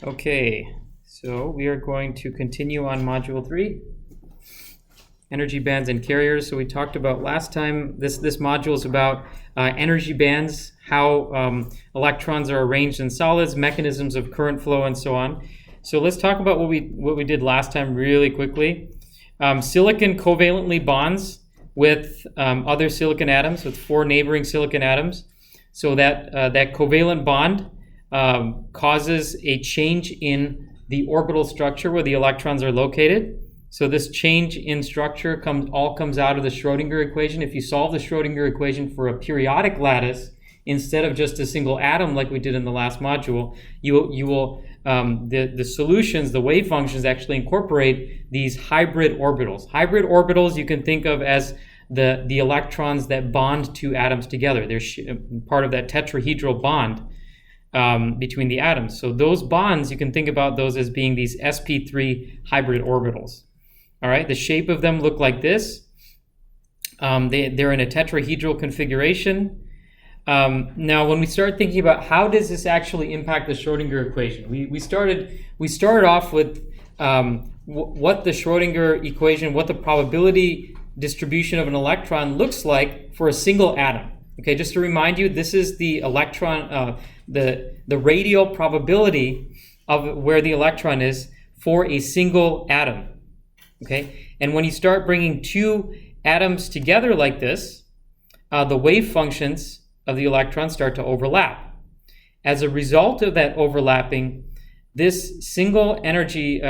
Okay, so we are going to continue on Module 3, energy bands and carriers. So we talked about last time, this module is about energy bands, how electrons are arranged in solids, mechanisms of current flow, and so on. So let's talk about what we did last time really quickly. Silicon covalently bonds with other silicon atoms, with 4 neighboring silicon atoms. So that covalent bond causes a change in the orbital structure where the electrons are located. So this change in structure comes out of the Schrodinger equation. If you solve the Schrodinger equation for a periodic lattice instead of just a single atom like we did in the last module, the solutions, the wave functions actually incorporate these hybrid orbitals. Hybrid orbitals you can think of as the electrons that bond two atoms together. They're part of that tetrahedral bond between the atoms. So those bonds, you can think about those as being these sp3 hybrid orbitals. All right, the shape of them look like this. They're in a tetrahedral configuration. Now, when we start thinking about how does this actually impact the Schrodinger equation, we started off with what the Schrodinger equation, what the probability distribution of an electron looks like for a single atom. Okay, just to remind you, this is the electron, the radial probability of where the electron is for a single atom. Okay, and when you start bringing two atoms together like this, the wave functions of the electrons start to overlap. As a result of that overlapping, this single energy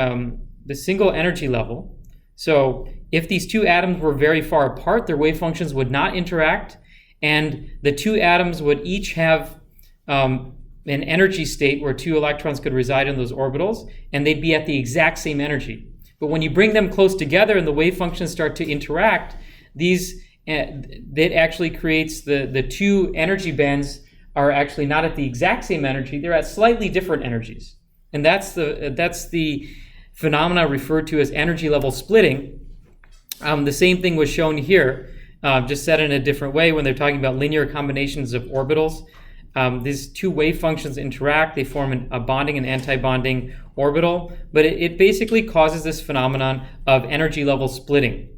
level. So if these two atoms were very far apart, their wave functions would not interact, and the two atoms would each have an energy state where 2 electrons could reside in those orbitals, and they'd be at the exact same energy. But when you bring them close together and the wave functions start to interact, that actually creates the two energy bands are actually not at the exact same energy, they're at slightly different energies. And that's the phenomena referred to as energy level splitting. The same thing was shown here, just said in a different way when they're talking about linear combinations of orbitals. These two wave functions interact, they form a bonding and anti-bonding orbital, but it basically causes this phenomenon of energy level splitting.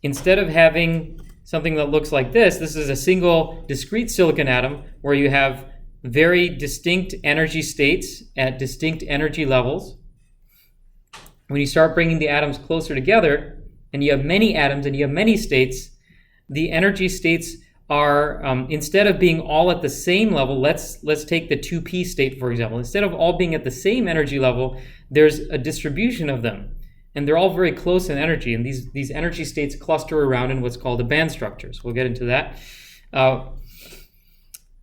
Instead of having something that looks like this is a single discrete silicon atom where you have very distinct energy states at distinct energy levels. When you start bringing the atoms closer together and you have many atoms and you have many states, the energy states are, instead of being all at the same level, let's take the 2p state, for example. Instead of all being at the same energy level, there's a distribution of them. And they're all very close in energy. And these energy states cluster around in what's called a band structures. We'll get into that.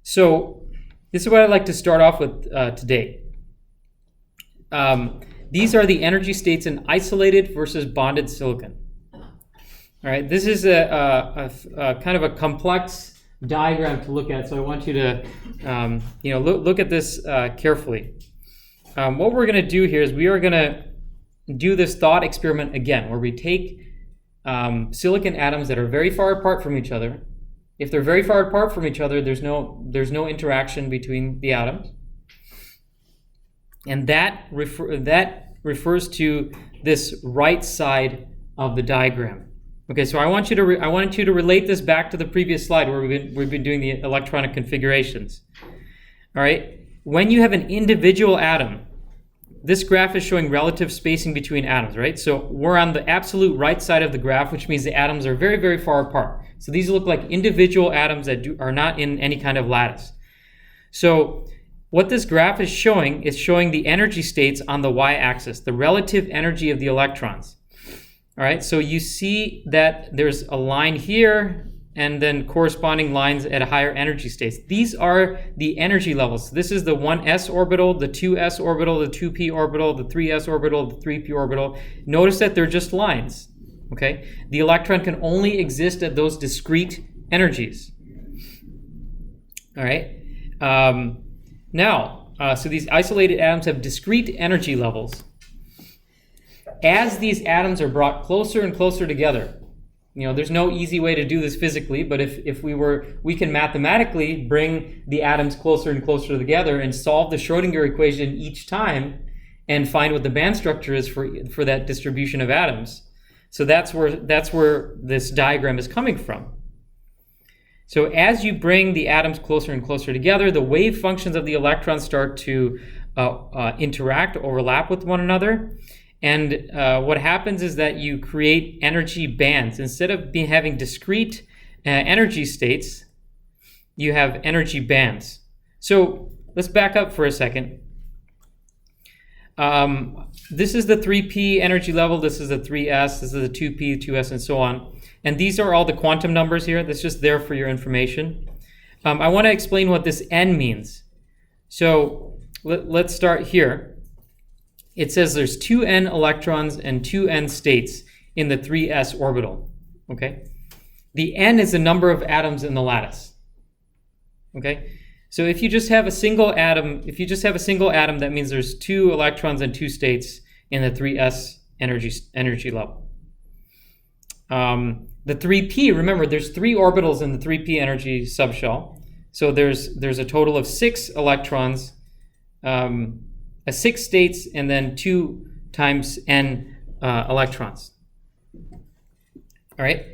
So this is what I'd like to start off with today. These are the energy states in isolated versus bonded silicon. All right, this is a kind of a complex diagram to look at, so I want you to look at this carefully. What we're going to do here is we are going to do this thought experiment again, where we take silicon atoms that are very far apart from each other. If they're very far apart from each other, there's no interaction between the atoms, and that refers to this right side of the diagram. Okay, so I want you to relate this back to the previous slide where we've been doing the electronic configurations. All right, when you have an individual atom, this graph is showing relative spacing between atoms, right? So we're on the absolute right side of the graph, which means the atoms are very, very far apart. So these look like individual atoms that are not in any kind of lattice. So what this graph is showing the energy states on the y-axis, the relative energy of the electrons. All right, so you see that there's a line here and then corresponding lines at higher energy states. These are the energy levels. This is the 1s orbital, the 2s orbital, the 2p orbital, the 3s orbital, the 3p orbital. Notice that they're just lines, okay? The electron can only exist at those discrete energies. All right, so these isolated atoms have discrete energy levels. As these atoms are brought closer and closer together, there's no easy way to do this physically, but if we can mathematically bring the atoms closer and closer together and solve the Schrodinger equation each time, and find what the band structure is for that distribution of atoms. So that's where this diagram is coming from. So as you bring the atoms closer and closer together, the wave functions of the electrons start to interact, overlap with one another. And what happens is that you create energy bands. Instead of having discrete energy states, you have energy bands. So let's back up for a second. This is the 3p energy level. This is a 3s. This is a 2p, 2s, and so on. And these are all the quantum numbers here. That's just there for your information. I want to explain what this n means. So let's start here. It says there's 2n electrons and 2n states in the 3s orbital. Okay. The n is the number of atoms in the lattice. Okay. So if you just have a single atom, that means there's 2 electrons and 2 states in the 3s energy level. The 3p, remember, there's 3 orbitals in the 3p energy subshell. So there's a total of 6 electrons, 6 states, and then 2 times n electrons. All right.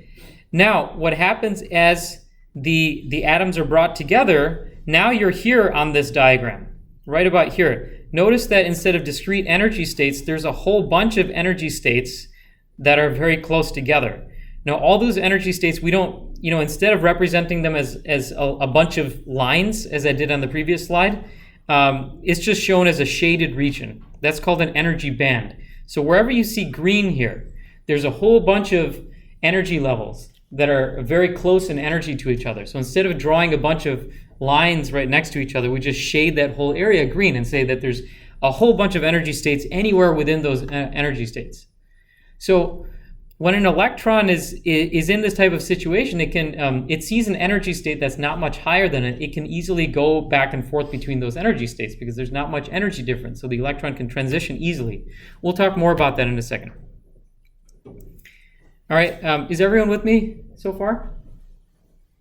Now, what happens as the atoms are brought together? Now you're here on this diagram, right about here. Notice that instead of discrete energy states, there's a whole bunch of energy states that are very close together. Now, all those energy states, we don't, instead of representing them as a bunch of lines, as I did on the previous slide, it's just shown as a shaded region. That's called an energy band. So wherever you see green here, there's a whole bunch of energy levels that are very close in energy to each other. So instead of drawing a bunch of lines right next to each other, we just shade that whole area green and say that there's a whole bunch of energy states anywhere within those energy states. So when an electron is in this type of situation, it sees an energy state that's not much higher than it. It can easily go back and forth between those energy states because there's not much energy difference. So the electron can transition easily. We'll talk more about that in a second. All right, is everyone with me so far?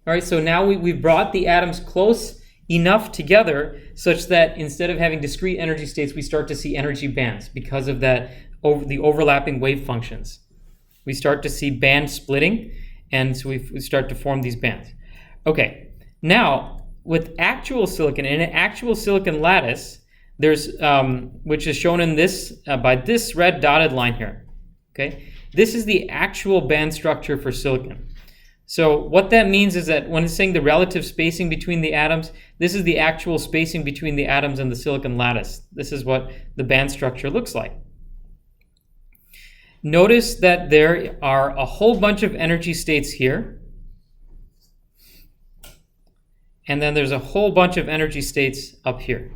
All right, so now we've brought the atoms close enough together such that instead of having discrete energy states, we start to see energy bands because of that the overlapping wave functions. We start to see band splitting, and so we start to form these bands. Okay, now with actual silicon, in an actual silicon lattice, there's which is shown in this by this red dotted line here. Okay, this is the actual band structure for silicon. So what that means is that when it's saying the relative spacing between the atoms, this is the actual spacing between the atoms in the silicon lattice. This is what the band structure looks like. Notice that there are a whole bunch of energy states here. And then there's a whole bunch of energy states up here.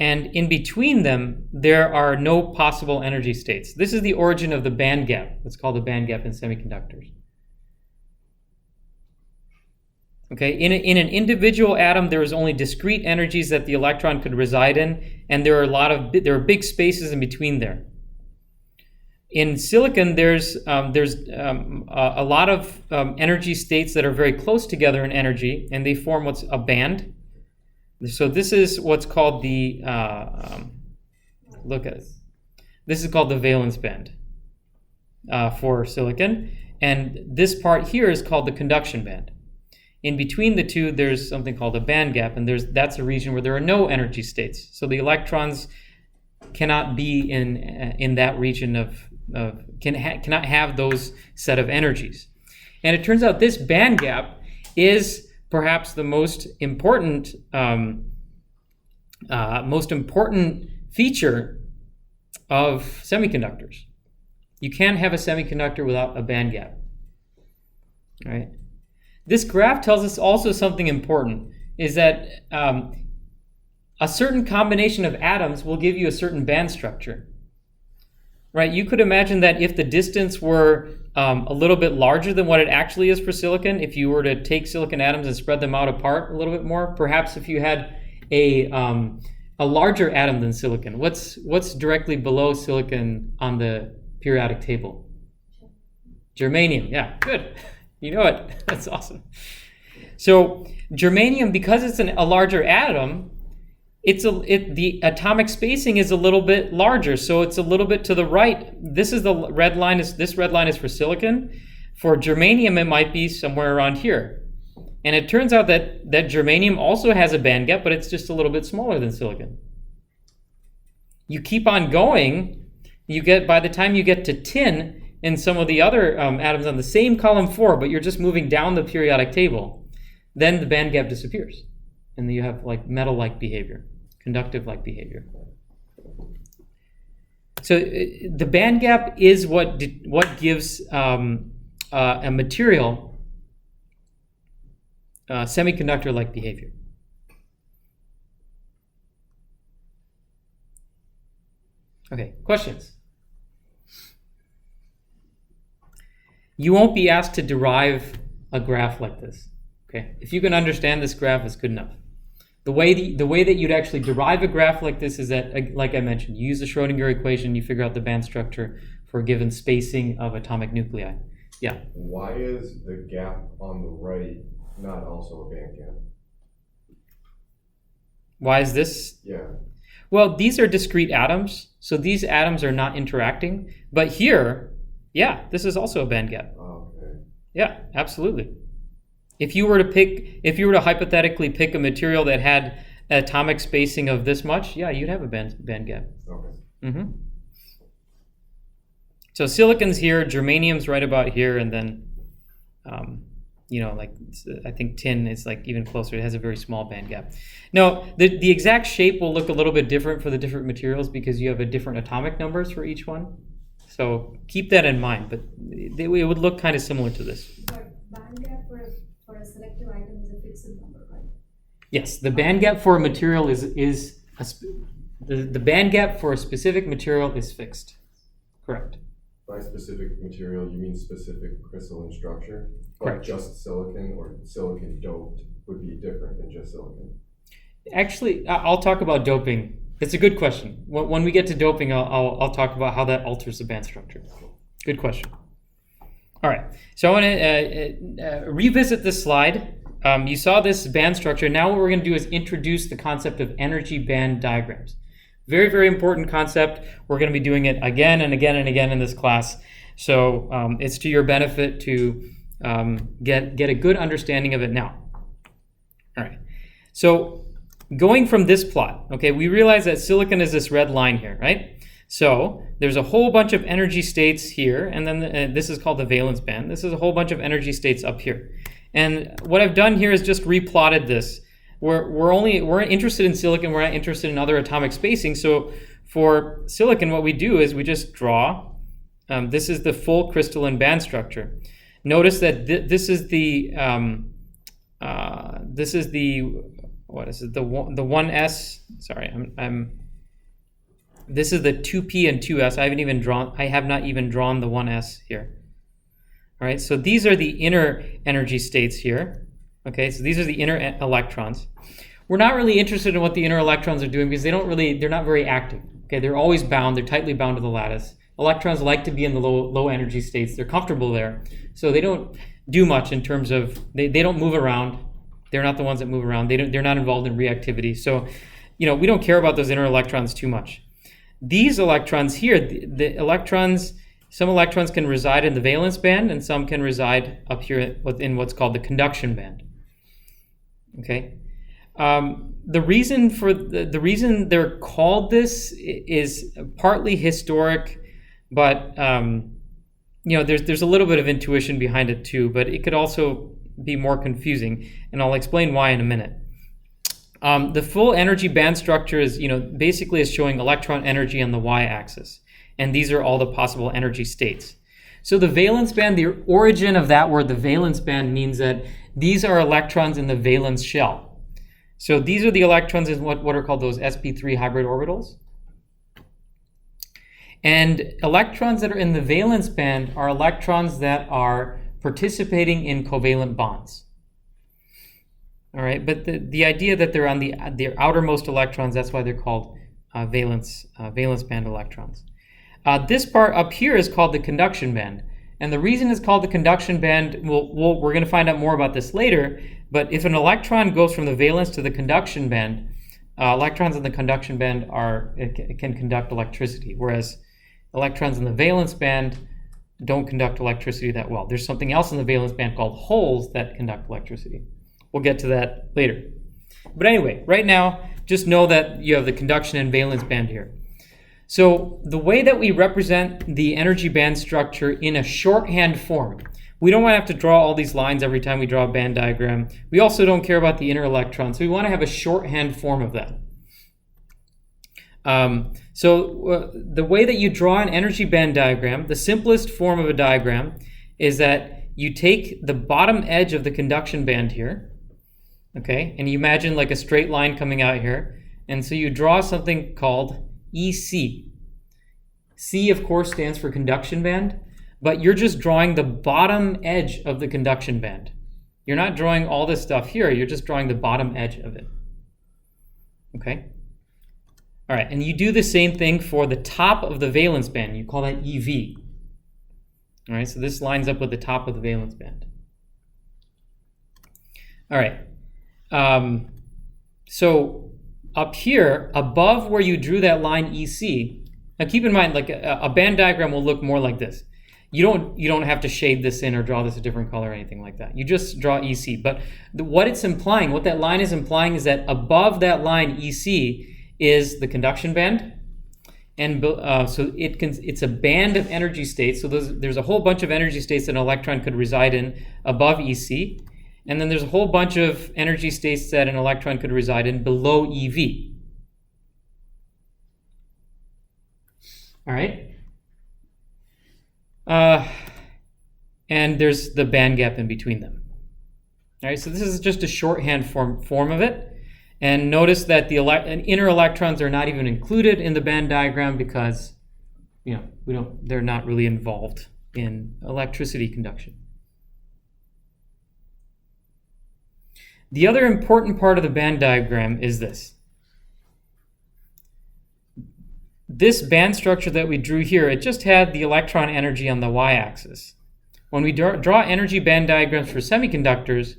And in between them, there are no possible energy states. This is the origin of the band gap. It's called the band gap in semiconductors. Okay, in an individual atom, there is only discrete energies that the electron could reside in, and there are big spaces in between there. In silicon, there's a lot of energy states that are very close together in energy, and they form what's a band. So this is what's called the, look at this. This is called the valence band for silicon. And this part here is called the conduction band. In between the two, there's something called a band gap, and that's a region where there are no energy states. So the electrons cannot be in that region cannot have those set of energies. And it turns out this band gap is perhaps the most important feature of semiconductors. You can't have a semiconductor without a band gap. All right. This graph tells us also something important, is that a certain combination of atoms will give you a certain band structure. Right? You could imagine that if the distance were a little bit larger than what it actually is for silicon, if you were to take silicon atoms and spread them out apart a little bit more, perhaps if you had a larger atom than silicon, what's directly below silicon on the periodic table? Germanium. Yeah, good. You know it. That's awesome. So germanium, because it's a larger atom, the atomic spacing is a little bit larger, so it's a little bit to the right. This red line is for silicon. For germanium, it might be somewhere around here. And it turns out that germanium also has a band gap, but it's just a little bit smaller than silicon. You keep on going, by the time you get to tin and some of the other atoms on the same column 4, but you're just moving down the periodic table, then the band gap disappears. And then you have like metal-like behavior, conductive-like behavior. So the band gap is what gives a material semiconductor-like behavior. Okay, questions? You won't be asked to derive a graph like this. Okay, if you can understand this graph, it's good enough. The way that you'd actually derive a graph like this is that, like I mentioned, you use the Schrodinger equation, you figure out the band structure for a given spacing of atomic nuclei. Yeah? Why is the gap on the right not also a band gap? Why is this? Yeah. Well, these are discrete atoms, so these atoms are not interacting. But here, yeah, this is also a band gap. Okay. Yeah, absolutely. If you were to hypothetically pick a material that had atomic spacing of this much, yeah, you'd have a band gap. Okay. Mm-hmm. So silicon's here, germanium's right about here, and then, like I think tin is like even closer. It has a very small band gap. Now, the exact shape will look a little bit different for the different materials because you have a different atomic numbers for each one. So keep that in mind, but it would look kind of similar to this. But band gap for a selective item is a fixed number, right? Yes, the band gap for a material the band gap for a specific material is fixed. Correct. By specific material, you mean specific crystalline structure? Correct. Like just silicon or silicon doped would be different than just silicon. Actually, I'll talk about doping. It's a good question. When we get to doping, I'll talk about how that alters the band structure. Good question. All right, so I want to revisit this slide. You saw this band structure. Now what we're going to do is introduce the concept of energy band diagrams. Very, very important concept. We're going to be doing it again and again and again in this class. So it's to your benefit to get a good understanding of it now. All right, so going from this plot, okay, we realize that silicon is this red line here, right? So there's a whole bunch of energy states here, and then this is called the valence band. This is a whole bunch of energy states up here. And what I've done here is just replotted this. We're interested in silicon, we're not interested in other atomic spacing. So for silicon, what we do is we just draw, this is the full crystalline band structure. Notice that this is the 1s, sorry, this is the 2p and 2s. I have not even drawn the 1s here. All right, so these are the inner energy states here. Okay, so these are the inner electrons. We're not really interested in what the inner electrons are doing because they're not very active. Okay, they're always bound, they're tightly bound to the lattice. Electrons like to be in the low energy states. They're comfortable there. So they don't do much in terms of, they don't move around. They're not the ones that move around. They're not involved in reactivity. So, we don't care about those inner electrons too much. These electrons here, the electrons, some electrons can reside in the valence band and some can reside up here within what's called the conduction band. Okay. The reason they're called this is partly historic, but there's a little bit of intuition behind it too, but it could also be more confusing, and I'll explain why in a minute. The full energy band structure is, basically is showing electron energy on the y-axis, and these are all the possible energy states. So the valence band, the origin of that word, the valence band, means that these are electrons in the valence shell. So these are the electrons in what are called those sp3 hybrid orbitals. And electrons that are in the valence band are electrons that are participating in covalent bonds. All right, but the idea that they're on the outermost electrons, that's why they're called valence band electrons. This part up here is called the conduction band. And the reason it's called the conduction band, we're going to find out more about this later, but if an electron goes from the valence to the conduction band, electrons in the conduction band can conduct electricity, whereas electrons in the valence band don't conduct electricity that well. There's something else in the valence band called holes that conduct electricity. We'll get to that later. But anyway, right now, just know that you have the conduction and valence band here. So the way that we represent the energy band structure in a shorthand form, we don't want to have to draw all these lines every time we draw a band diagram. We also don't care about the inner electron, so we want to have a shorthand form of that. The way that you draw an energy band diagram, the simplest form of a diagram is that you take the bottom edge of the conduction band here, okay, and you imagine like a straight line coming out here, and so you draw something called EC. C, of course, stands for conduction band, but you're just drawing the bottom edge of the conduction band. You're not drawing all this stuff here, you're just drawing the bottom edge of it. Okay? All right, and you do the same thing for the top of the valence band. You call that EV. All right, so this lines up with the top of the valence band. All right. So up here, above where you drew that line EC, now keep in mind, like a band diagram will look more like this. You don't have to shade this in or draw this a different color or anything like that. You just draw EC. But what it's implying, what that line is implying, is that above that line EC is the conduction band, and so it's a band of energy states. So there's a whole bunch of energy states that an electron could reside in above EC, and then there's a whole bunch of energy states that an electron could reside in below EV. All right. And there's the band gap in between them. All right, so this is just a shorthand form of it. And notice that the inner electrons are not even included in the band diagram because, they're not really involved in electricity conduction. The other important part of the band diagram is this. This band structure that we drew here, it just had the electron energy on the y-axis. When we draw energy band diagrams for semiconductors,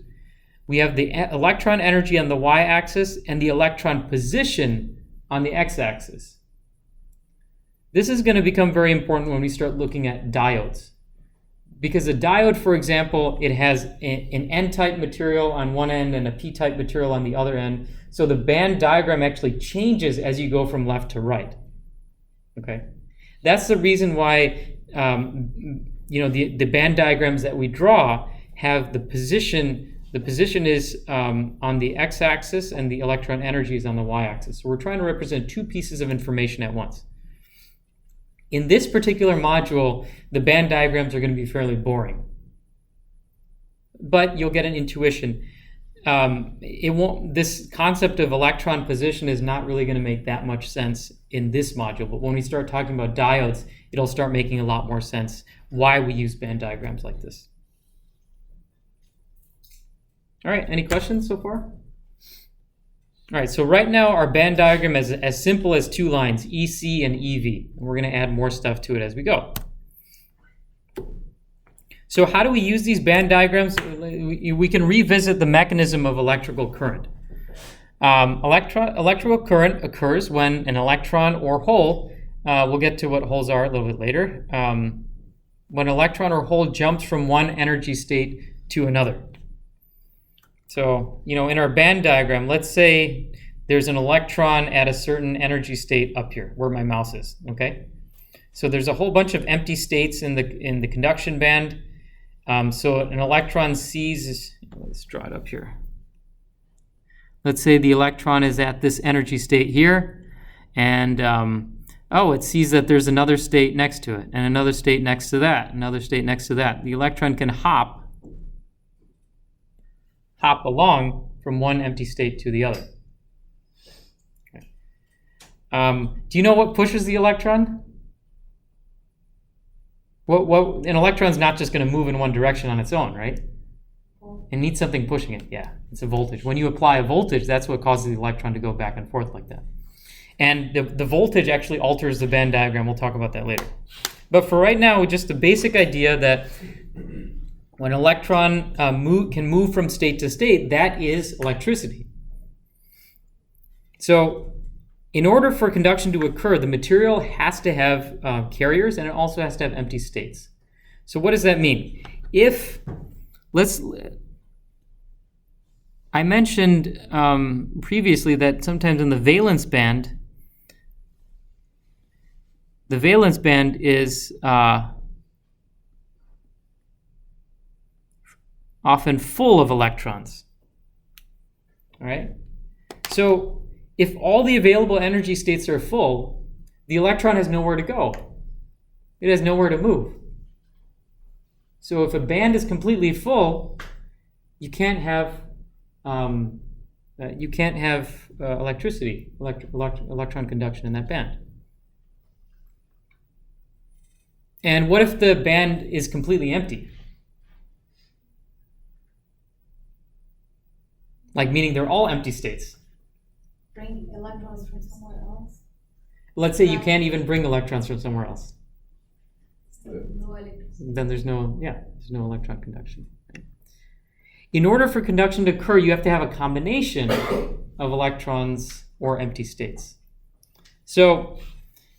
we have the electron energy on the y-axis and the electron position on the x-axis. This is going to become very important when we start looking at diodes. Because a diode, for example, it has an N-type material on one end and a P-type material on the other end. So the band diagram actually changes as you go from left to right. Okay, that's the reason why the band diagrams that we draw have the position. The position is on the x-axis and the electron energy is on the y-axis. So we're trying to represent two pieces of information at once. In this particular module, the band diagrams are going to be fairly boring, but you'll get an intuition. This concept of electron position is not really going to make that much sense in this module, but when we start talking about diodes, it'll start making a lot more sense why we use band diagrams like this. All right, any questions so far? All right, so right now our band diagram is as simple as two lines, EC and EV. And we're going to add more stuff to it as we go. So how do we use these band diagrams? We can revisit the mechanism of electrical current. Electrical current occurs when an electron or hole, we'll get to what holes are a little bit later, when an electron or hole jumps from one energy state to another. So, in our band diagram, let's say there's an electron at a certain energy state up here, where my mouse is, okay? So there's a whole bunch of empty states in the conduction band. So an electron sees, let's draw it up here. Let's say the electron is at this energy state here, and it sees that there's another state next to it, and another state next to that, another state next to that. The electron can hop along from one empty state to the other. Okay. Do you know what pushes the electron? An electron's not just going to move in one direction on its own, right? It needs something pushing it. Yeah, it's a voltage. When you apply a voltage, that's what causes the electron to go back and forth like that. And the voltage actually alters the band diagram. We'll talk about that later. But for right now, just the basic idea that when an electron can move from state to state, that is electricity. So in order for conduction to occur, the material has to have carriers, and it also has to have empty states. So what does that mean? I mentioned previously that sometimes in the valence band is often full of electrons. All right? So if all the available energy states are full, the electron has nowhere to go. It has nowhere to move. So if a band is completely full, you can't have electricity, electron conduction in that band. And what if the band is completely empty? Like, meaning they're all empty states. Bring electrons from somewhere else. Let's say you can't even bring electrons from somewhere else. No electricity. Then there's no electron conduction. Right? In order for conduction to occur, you have to have a combination of electrons or empty states. So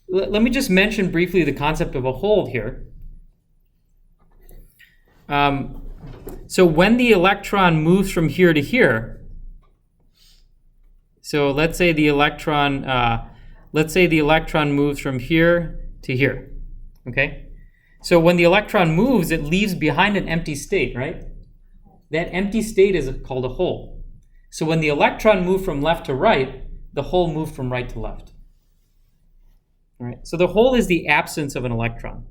let me just mention briefly the concept of a hole here. So when the electron moves from here to here, so let's say the electron moves from here to here. Okay? So when the electron moves, it leaves behind an empty state, right? That empty state is called a hole. So when the electron moved from left to right, the hole moved from right to left. All right? So the hole is the absence of an electron.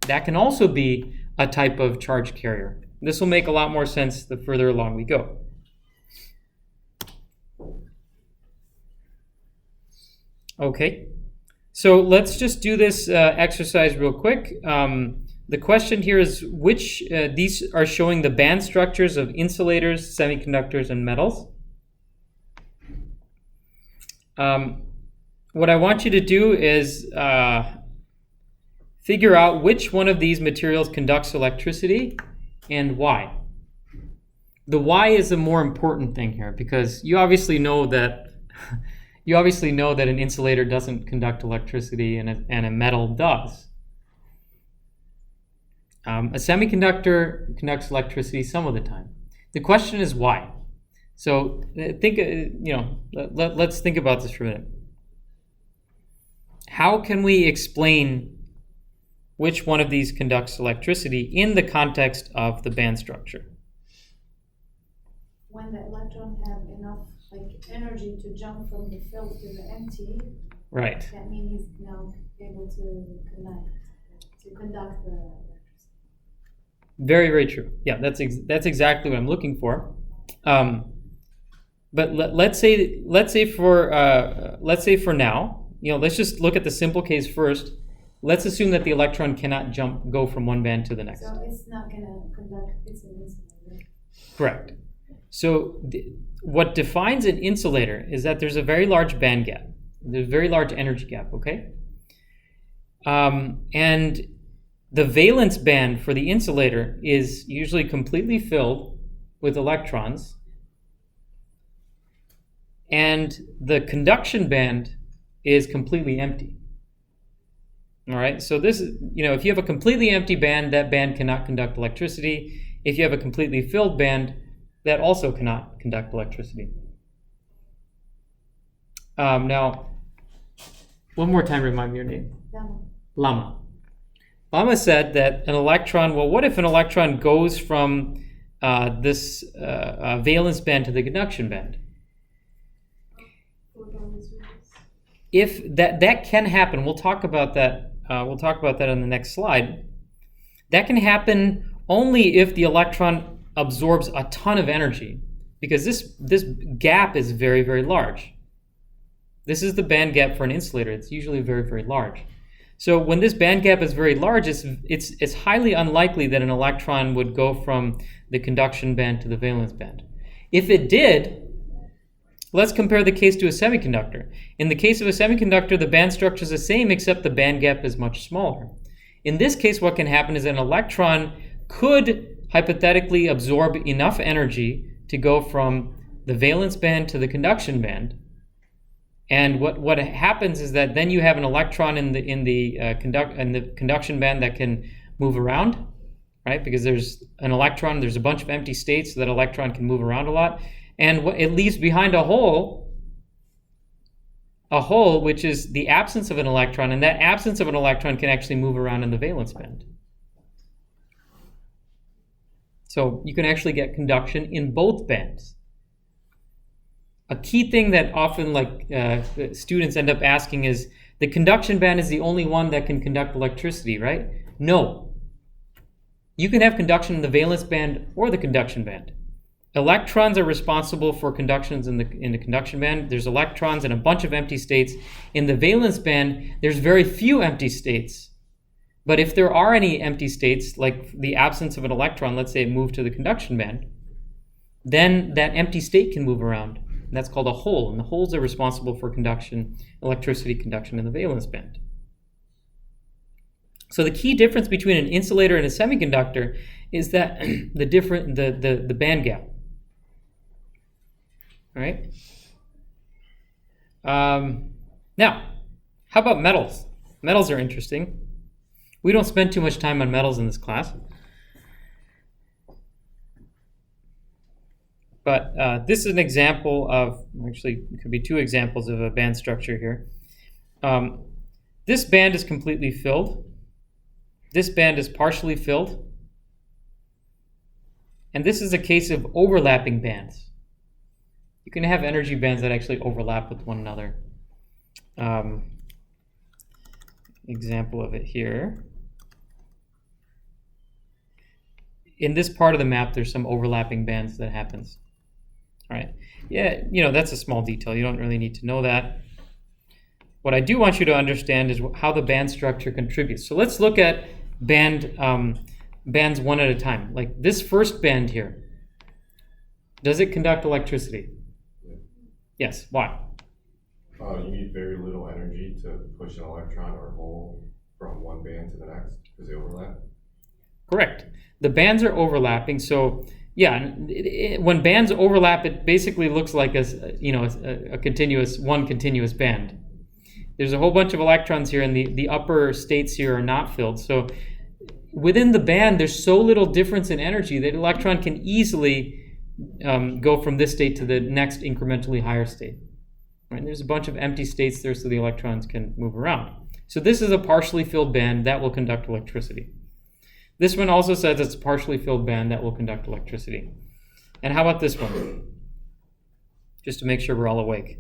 That can also be a type of charge carrier. This will make a lot more sense the further along we go. Okay, so let's just do this exercise real quick. The question here is which, these are showing the band structures of insulators, semiconductors, and metals. What I want you to do is figure out which one of these materials conducts electricity and why. The why is the more important thing here, because you obviously know that an insulator doesn't conduct electricity and a metal does. A semiconductor conducts electricity some of the time. The question is why. So let's think about this for a minute. How can we explain which one of these conducts electricity in the context of the band structure? When the electron have enough energy to jump from the filled to the empty, right? That means he's now able to conduct the electricity. Very, very true. Yeah, that's exactly what I'm looking for. But let's say for now, let's just look at the simple case first. Let's assume that the electron cannot go from one band to the next. So it's not going to conduct, it's an insulator. Correct. So what defines an insulator is that there's a very large band gap. There's a very large energy gap, okay? And the valence band for the insulator is usually completely filled with electrons. And the conduction band is completely empty. All right, so this is, if you have a completely empty band, that band cannot conduct electricity. If you have a completely filled band, that also cannot conduct electricity. Now, one more time, remind me your name. Lama. Lama said that an electron, what if an electron goes from this valence band to the conduction band? If that can happen, we'll talk about that. We'll talk about that on the next slide. That can happen only if the electron absorbs a ton of energy, because this gap is very, very large. This is the band gap for an insulator. It's usually very, very large. So when this band gap is very large, it's highly unlikely that an electron would go from the conduction band to the valence band. If it did, let's compare the case to a semiconductor. In the case of a semiconductor, the band structure is the same, except the band gap is much smaller. In this case, what can happen is an electron could hypothetically absorb enough energy to go from the valence band to the conduction band, And what happens is that then you have an electron in the conduction band that can move around, right? Because there's an electron, there's a bunch of empty states, so that electron can move around a lot, and it leaves behind a hole which is the absence of an electron, and that absence of an electron can actually move around in the valence band. So you can actually get conduction in both bands. A key thing that often students end up asking is, the conduction band is the only one that can conduct electricity, right? No. You can have conduction in the valence band or the conduction band. Electrons are responsible for conductions in the conduction band. There's electrons and a bunch of empty states. In the valence band, there's very few empty states. But if there are any empty states, like the absence of an electron, let's say it moved to the conduction band, then that empty state can move around. And that's called a hole. And the holes are responsible for conduction, electricity conduction in the valence band. So the key difference between an insulator and a semiconductor is that the band gap. All right. Now, how about metals? Metals are interesting. We don't spend too much time on metals in this class. But this is an example of, actually, it could be two examples of a band structure here. This band is completely filled. This band is partially filled. And this is a case of overlapping bands. You can have energy bands that actually overlap with one another. Example of it here. In this part of the map, there's some overlapping bands that happens. All right. Yeah, that's a small detail. You don't really need to know that. What I do want you to understand is how the band structure contributes. So let's look at bands one at a time. Like this first band here. Does it conduct electricity? Yes. Why? You need very little energy to push an electron or hole from one band to the next because they overlap. Correct. The bands are overlapping. So yeah, when bands overlap, it basically looks like a continuous band. There's a whole bunch of electrons here, and the upper states here are not filled. So within the band, there's so little difference in energy that an electron can easily go from this state to the next incrementally higher state. Right? There's a bunch of empty states there, so the electrons can move around. So this is a partially filled band that will conduct electricity. This one also says it's a partially filled band that will conduct electricity. And how about this one? Just to make sure we're all awake.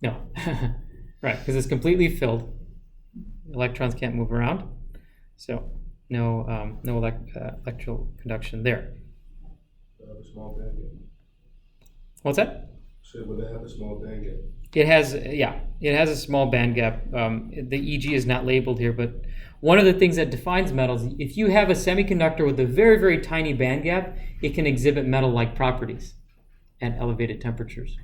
No. Right, because it's completely filled. Electrons can't move around. So no electrical conduction there. A small band gap. What's that? So would it have a small band gap? It has a small band gap. The EG is not labeled here, but one of the things that defines metals, if you have a semiconductor with a very, very tiny band gap, it can exhibit metal-like properties at elevated temperatures.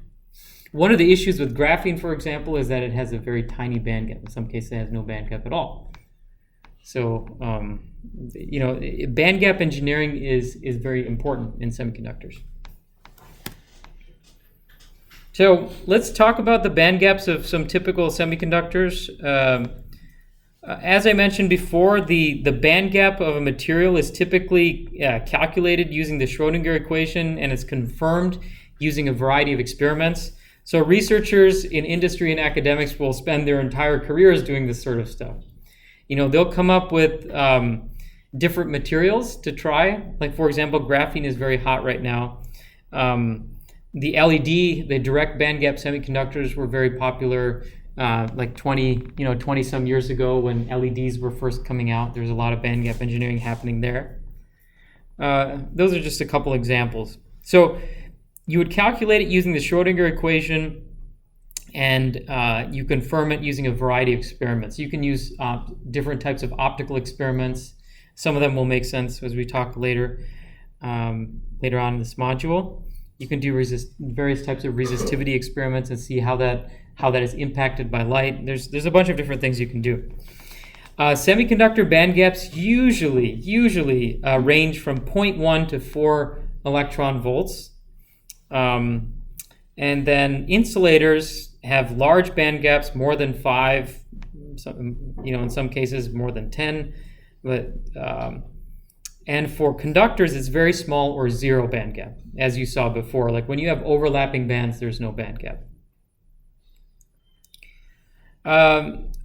One of the issues with graphene, for example, is that it has a very tiny band gap. In some cases, it has no band gap at all. So, band gap engineering is very important in semiconductors. So let's talk about the band gaps of some typical semiconductors. As I mentioned before, the band gap of a material is typically calculated using the Schrodinger equation, and it's confirmed using a variety of experiments. So researchers in industry and academics will spend their entire careers doing this sort of stuff. They'll come up with different materials to try. Like, for example, graphene is very hot right now. The LED, the direct bandgap semiconductors, were very popular like 20 some years ago when LEDs were first coming out. There's a lot of bandgap engineering happening there. Those are just a couple examples. So you would calculate it using the Schrodinger equation, and you confirm it using a variety of experiments. You can use different types of optical experiments. Some of them will make sense as we talk later on in this module. You can do various types of resistivity experiments and see how that is impacted by light. There's a bunch of different things you can do. Semiconductor band gaps usually range from 0.1 to 4 electron volts. And then insulators have large band gaps, more than 5, in some cases more than 10. But and for conductors, it's very small or 0 band gap, as you saw before. Like when you have overlapping bands, there's no band gap.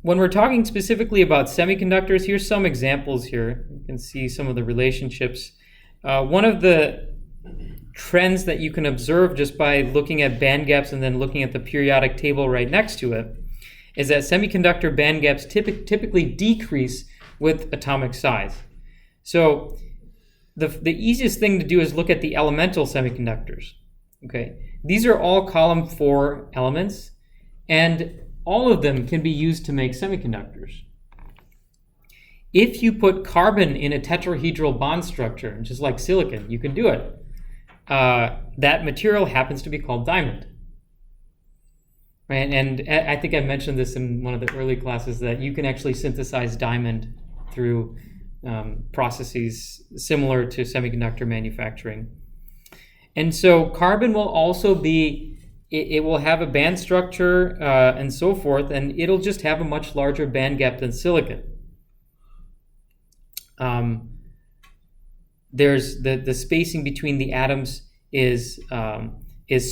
When we're talking specifically about semiconductors, here's some examples here. You can see some of the relationships. One of the trends that you can observe just by looking at band gaps and then looking at the periodic table right next to it is that semiconductor band gaps typically decrease with atomic size. So the easiest thing to do is look at the elemental semiconductors. Okay, these are all column 4 elements, and all of them can be used to make semiconductors. If you put carbon in a tetrahedral bond structure, just like silicon, you can do it. That material happens to be called diamond. Right? And I think I mentioned this in one of the early classes, that you can actually synthesize diamond through processes similar to semiconductor manufacturing. And so carbon will also be, it will have a band structure and so forth, and it'll just have a much larger band gap than silicon. There's the spacing between the atoms is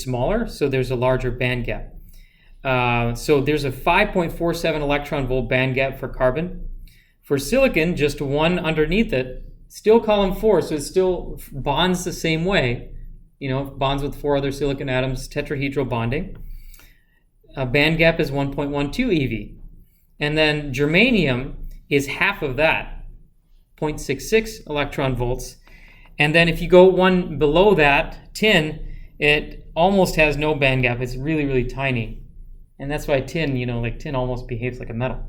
smaller, so there's a larger band gap. So there's a 5.47 electron volt band gap for carbon. For silicon, just 1 underneath it, still column 4, so it still bonds the same way. Bonds with 4 other silicon atoms, tetrahedral bonding. Band gap is 1.12 eV. And then germanium is half of that, 0.66 electron volts. And then if you go one below that, tin, it almost has no band gap. It's really, really tiny. And that's why tin, tin almost behaves like a metal.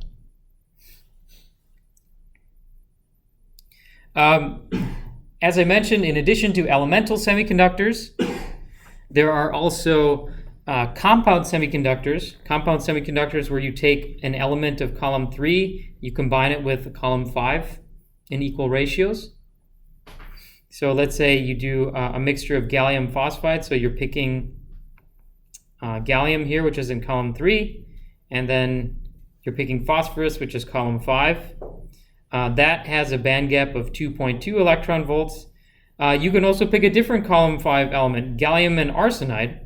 As I mentioned, in addition to elemental semiconductors, there are also compound semiconductors where you take an element of column 3, you combine it with column 5 in equal ratios. So let's say you do a mixture of gallium phosphide, so you're picking gallium here, which is in column 3, and then you're picking phosphorus, which is column 5. That has a band gap of 2.2 electron volts. You can also pick a different column 5 element, gallium and arsenide.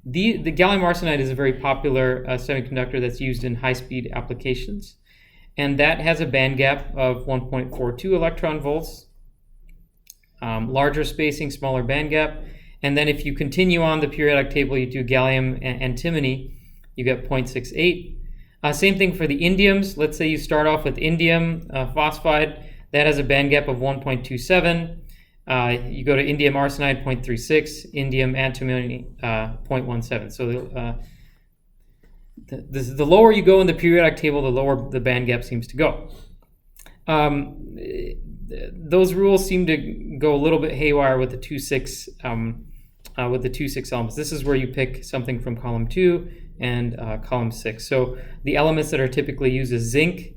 The gallium arsenide is a very popular semiconductor that's used in high-speed applications. And that has a band gap of 1.42 electron volts. Larger spacing, smaller band gap. And then if you continue on the periodic table, you do gallium and antimony, you get 0.68. Same thing for the indiums. Let's say you start off with indium phosphide. That has a band gap of 1.27. You go to indium arsenide, 0.36. Indium antimony, 0.17. So the lower you go in the periodic table, the lower the band gap seems to go. Those rules seem to go a little bit haywire with the 2,6 elements. This is where you pick something from column 2 and column 6. So the elements that are typically used is zinc.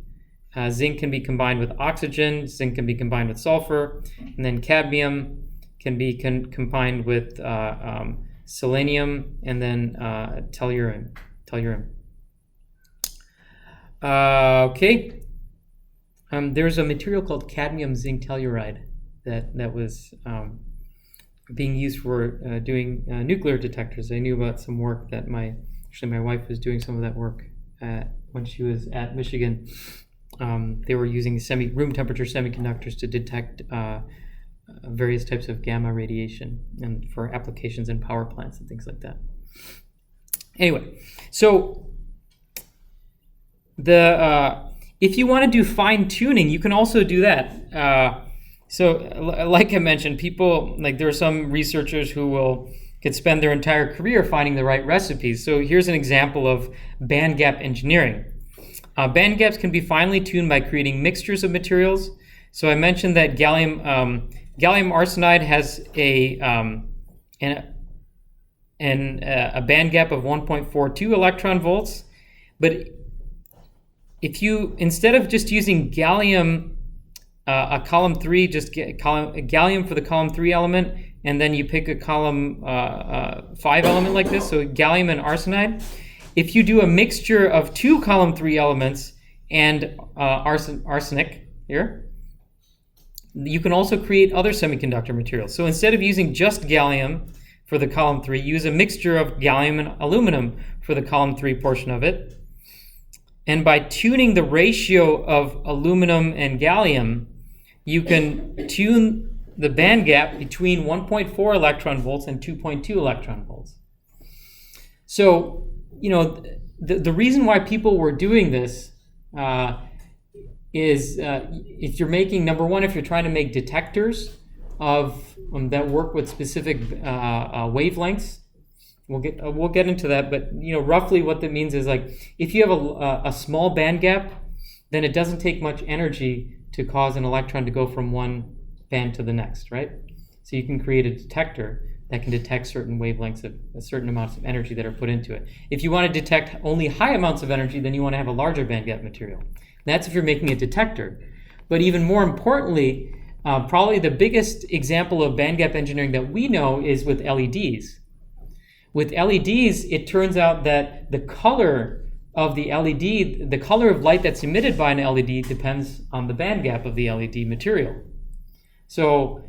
Zinc can be combined with oxygen. Zinc can be combined with sulfur. And then cadmium can be combined with selenium and then tellurium. Okay. There's a material called cadmium zinc telluride that was being used for doing nuclear detectors. I knew about some work that my wife was doing some of that work when she was at Michigan. They were using room temperature semiconductors to detect various types of gamma radiation and for applications in power plants and things like that. Anyway, so if you want to do fine tuning, you can also do that. So like I mentioned, there are some researchers who could spend their entire career finding the right recipes. So here's an example of band gap engineering. Band gaps can be finely tuned by creating mixtures of materials. So I mentioned that gallium arsenide has a band gap of 1.42 electron volts, but if you, instead of just using gallium, a column 3, just gallium for the column 3 element, and then you pick a column 5 element like this, so gallium and arsenide. If you do a mixture of 2 column 3 elements and arsenic here, you can also create other semiconductor materials. So instead of using just gallium for the column 3, use a mixture of gallium and aluminum for the column 3 portion of it. And by tuning the ratio of aluminum and gallium, you can tune the band gap between 1.4 electron volts and 2.2 electron volts. So, the reason why people were doing this is if you're making, number one, if you're trying to make detectors of that work with specific wavelengths. We'll get into that, but roughly what that means is, like, if you have a small band gap, then it doesn't take much energy to cause an electron to go from one band to the next, right? So you can create a detector that can detect certain wavelengths of certain amounts of energy that are put into it. If you want to detect only high amounts of energy, then you want to have a larger band gap material. That's if you're making a detector. But even more importantly, probably the biggest example of band gap engineering that we know is with LEDs. With LEDs, it turns out that the color of the LED, the color of light that's emitted by an LED, depends on the band gap of the LED material. So,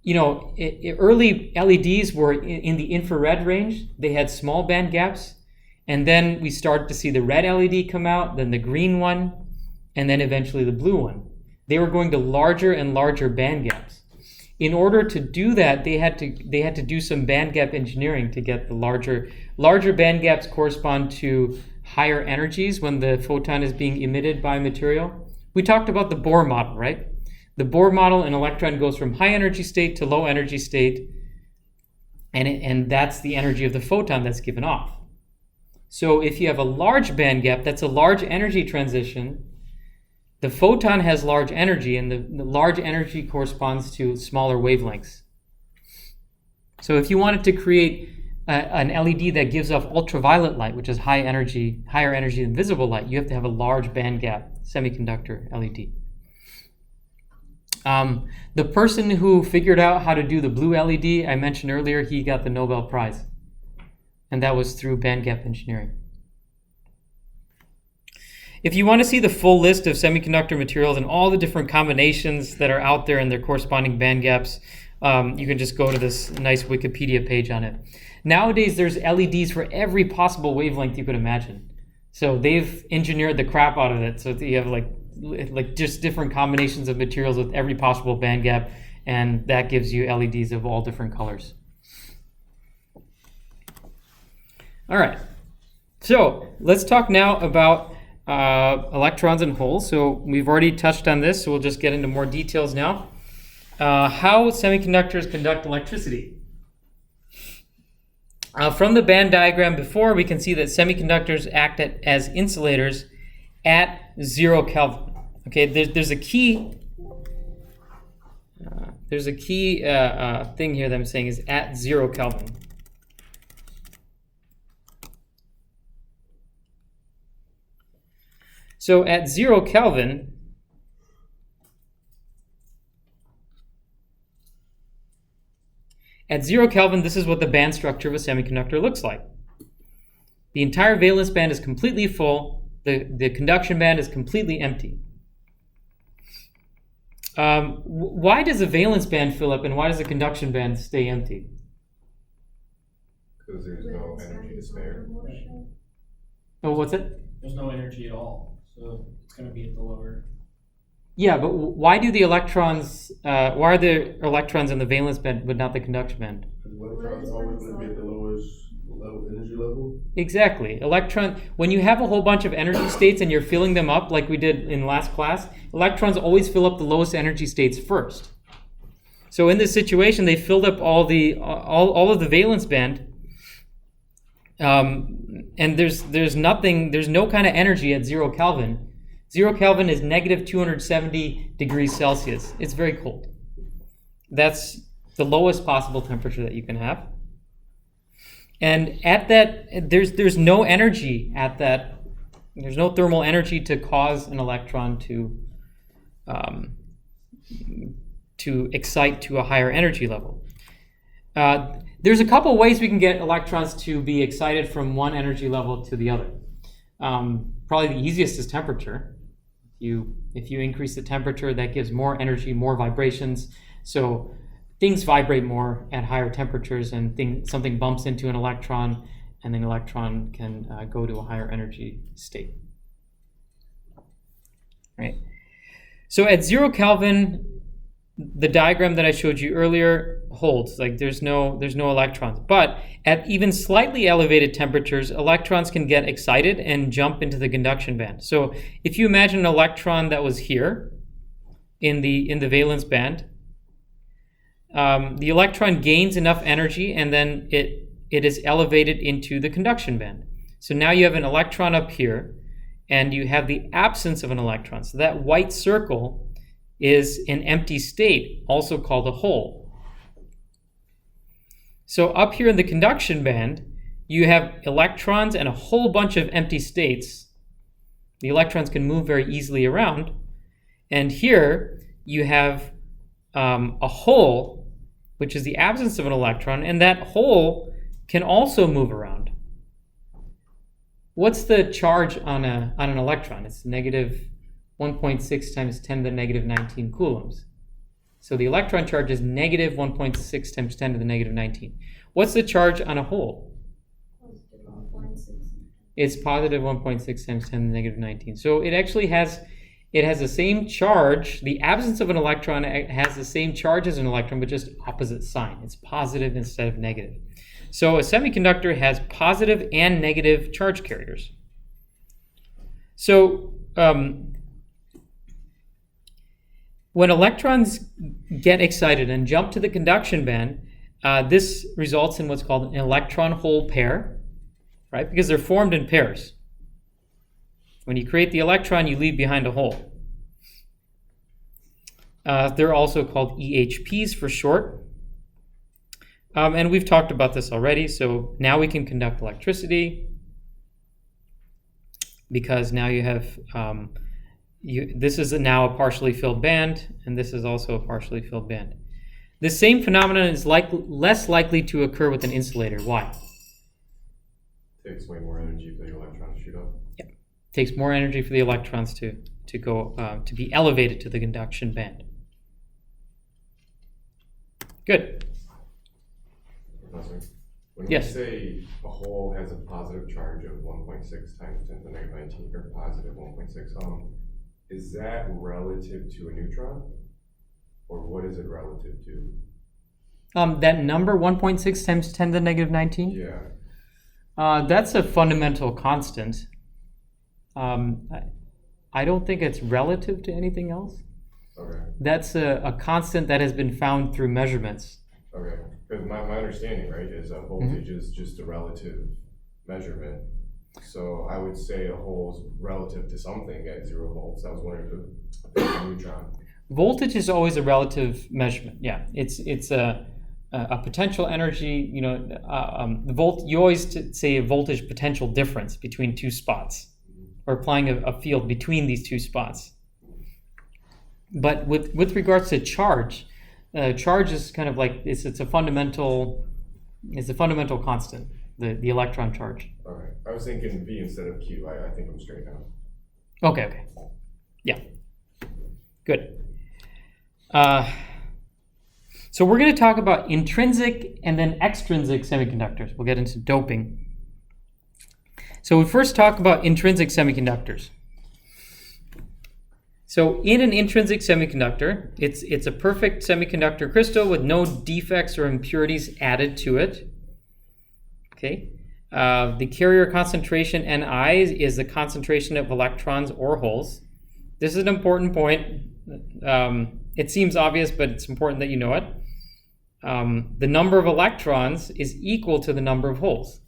early LEDs were in the infrared range. They had small band gaps. And then we started to see the red LED come out, then the green one, and then eventually the blue one. They were going to larger and larger band gaps. In order to do that, they had to do some band gap engineering to get the larger band gaps correspond to higher energies when the photon is being emitted by material. We talked about the Bohr model, right? The Bohr model, an electron goes from high energy state to low energy state, and that's the energy of the photon that's given off. So if you have a large band gap, that's a large energy transition. The photon has large energy, and the large energy corresponds to smaller wavelengths. So if you wanted to create an LED that gives off ultraviolet light, which is higher energy than visible light, you have to have a large band gap semiconductor LED. The person who figured out how to do the blue LED, I mentioned earlier, he got the Nobel Prize. And that was through band gap engineering. If you want to see the full list of semiconductor materials and all the different combinations that are out there and their corresponding band gaps, you can just go to this nice Wikipedia page on it. Nowadays, there's LEDs for every possible wavelength you could imagine. So they've engineered the crap out of it. So you have like just different combinations of materials with every possible band gap, and that gives you LEDs of all different colors. All right. So let's talk now about electrons and holes. So we've already touched on this, so we'll just get into more details now. How semiconductors conduct electricity. From the band diagram before, we can see that semiconductors act as insulators at 0 Kelvin. Okay, there's a key. There's a key thing here that I'm saying is at 0 Kelvin. So at 0 Kelvin, this is what the band structure of a semiconductor looks like. The entire valence band is completely full. The conduction band is completely empty. Why does the valence band fill up and why does the conduction band stay empty? Because there's no energy to spare. Oh, what's it? There's no energy at all, so it's going to be at the lower. Yeah, but why do the electrons? Why are the electrons in the valence band but not the conduction band? Because electrons always going to be at the lowest energy level. Exactly. When you have a whole bunch of energy states and you're filling them up, like we did in last class, electrons always fill up the lowest energy states first. So in this situation, they filled up all of the valence band, and there's no kind of energy at 0 Kelvin. 0 Kelvin is negative 270 degrees Celsius. It's very cold. That's the lowest possible temperature that you can have. And at that, there's no energy at that. There's no thermal energy to cause an electron to excite to a higher energy level. There's a couple ways we can get electrons to be excited from one energy level to the other. Probably the easiest is temperature. If you increase the temperature, that gives more energy, more vibrations. So things vibrate more at higher temperatures, and something bumps into an electron, and then the electron can go to a higher energy state. Right. So at 0 Kelvin, the diagram that I showed you earlier holds. Like there's no electrons. But at even slightly elevated temperatures, electrons can get excited and jump into the conduction band. So if you imagine an electron that was here in the valence band, the electron gains enough energy, and then it is elevated into the conduction band. So now you have an electron up here, and you have the absence of an electron. So that white circle is an empty state, also called a hole. So up here in the conduction band, you have electrons and a whole bunch of empty states. The electrons can move very easily around. And here you have a hole, which is the absence of an electron, and that hole can also move around. What's the charge on an electron? It's negative 1.6 times 10 to the negative 19 coulombs. So the electron charge is negative 1.6 times 10 to the negative 19. What's the charge on a hole? It's positive 1.6 times 10 to the negative 19. So it actually has the same charge. The absence of an electron has the same charge as an electron, but just opposite sign. It's positive instead of negative. So a semiconductor has positive and negative charge carriers. So when electrons get excited and jump to the conduction band, this results in what's called an electron-hole pair, right? Because they're formed in pairs. When you create the electron, you leave behind a hole. They're also called EHPs for short. And we've talked about this already. So now we can conduct electricity because now you have, this is now a partially filled band, and this is also a partially filled band. The same phenomenon is less likely to occur with an insulator. Why? Takes way more energy for the electrons to shoot up. Yeah, takes more energy for the electrons to go to be elevated to the conduction band. Good. Professor, when Yes. we say a hole has a positive charge of 1.6 times 10 to the negative 19, or positive 1.6, is that relative to a neutron? Or what is it relative to? That number, 1.6 times 10 to the negative 19? Yeah. That's a fundamental constant. I don't think it's relative to anything else. Okay. That's a constant that has been found through measurements. Okay. Because my understanding, right, is that voltage is just a relative measurement. So I would say a hole is relative to something at 0 volts. I was wondering if it's a neutron. Voltage is always a relative measurement. Yeah, it's a potential energy. You know, you always say a voltage potential difference between two spots, or applying a field between these two spots. But with regards to charge, charge is kind of like it's a fundamental constant. The electron charge. Okay. I was thinking V instead of Q. I think I'm straight now. Okay. Yeah. Good. So we're going to talk about intrinsic and then extrinsic semiconductors. We'll get into doping. So we first talk about intrinsic semiconductors. So in an intrinsic semiconductor, it's a perfect semiconductor crystal with no defects or impurities added to it. Okay. The carrier concentration Ni is the concentration of electrons or holes. This is an important point. It seems obvious, but it's important that you know it. The number of electrons is equal to the number of holes,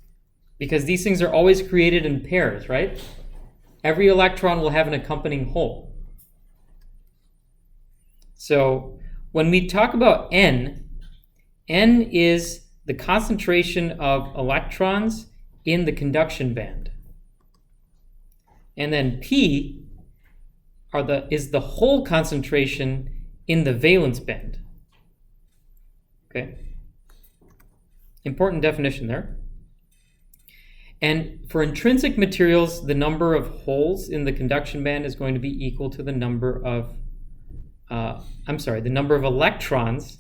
because these things are always created in pairs, right? Every electron will have an accompanying hole. So when we talk about N is the concentration of electrons in the conduction band. And then P is the whole concentration in the valence band. Okay? Important definition there. And for intrinsic materials, the number of holes in the conduction band is going to be equal to the number of, the number of electrons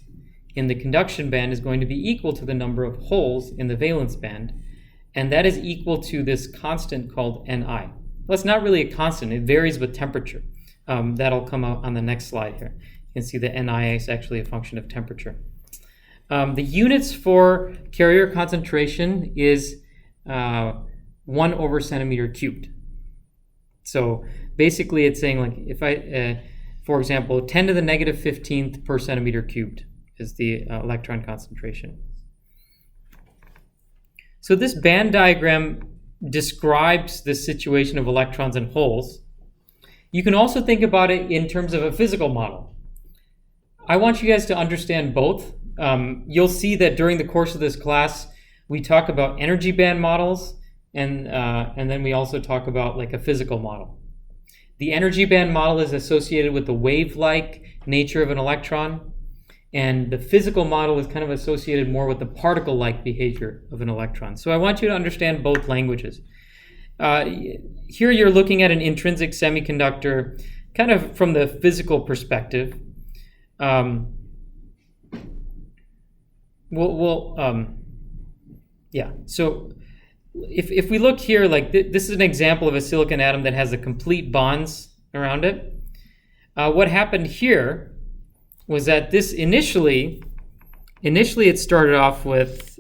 in the conduction band is going to be equal to the number of holes in the valence band. And that is equal to this constant called Ni. Well, it's not really a constant. It varies with temperature. That'll come out on the next slide here. You can see that Ni is actually a function of temperature. The units for carrier concentration is 1 over centimeter cubed. So basically it's saying, like, if I, for example, 10 to the negative 15th per centimeter cubed is the electron concentration. So this band diagram describes the situation of electrons and holes. You can also think about it in terms of a physical model. I want you guys to understand both. You'll see that during the course of this class, we talk about energy band models, and then we also talk about like a physical model. The energy band model is associated with the wave-like nature of an electron, and the physical model is kind of associated more with the particle-like behavior of an electron. So I want you to understand both languages. Here you're looking at an intrinsic semiconductor kind of from the physical perspective. So if we look here, like this is an example of a silicon atom that has the complete bonds around it. What happened here was that this initially it started off with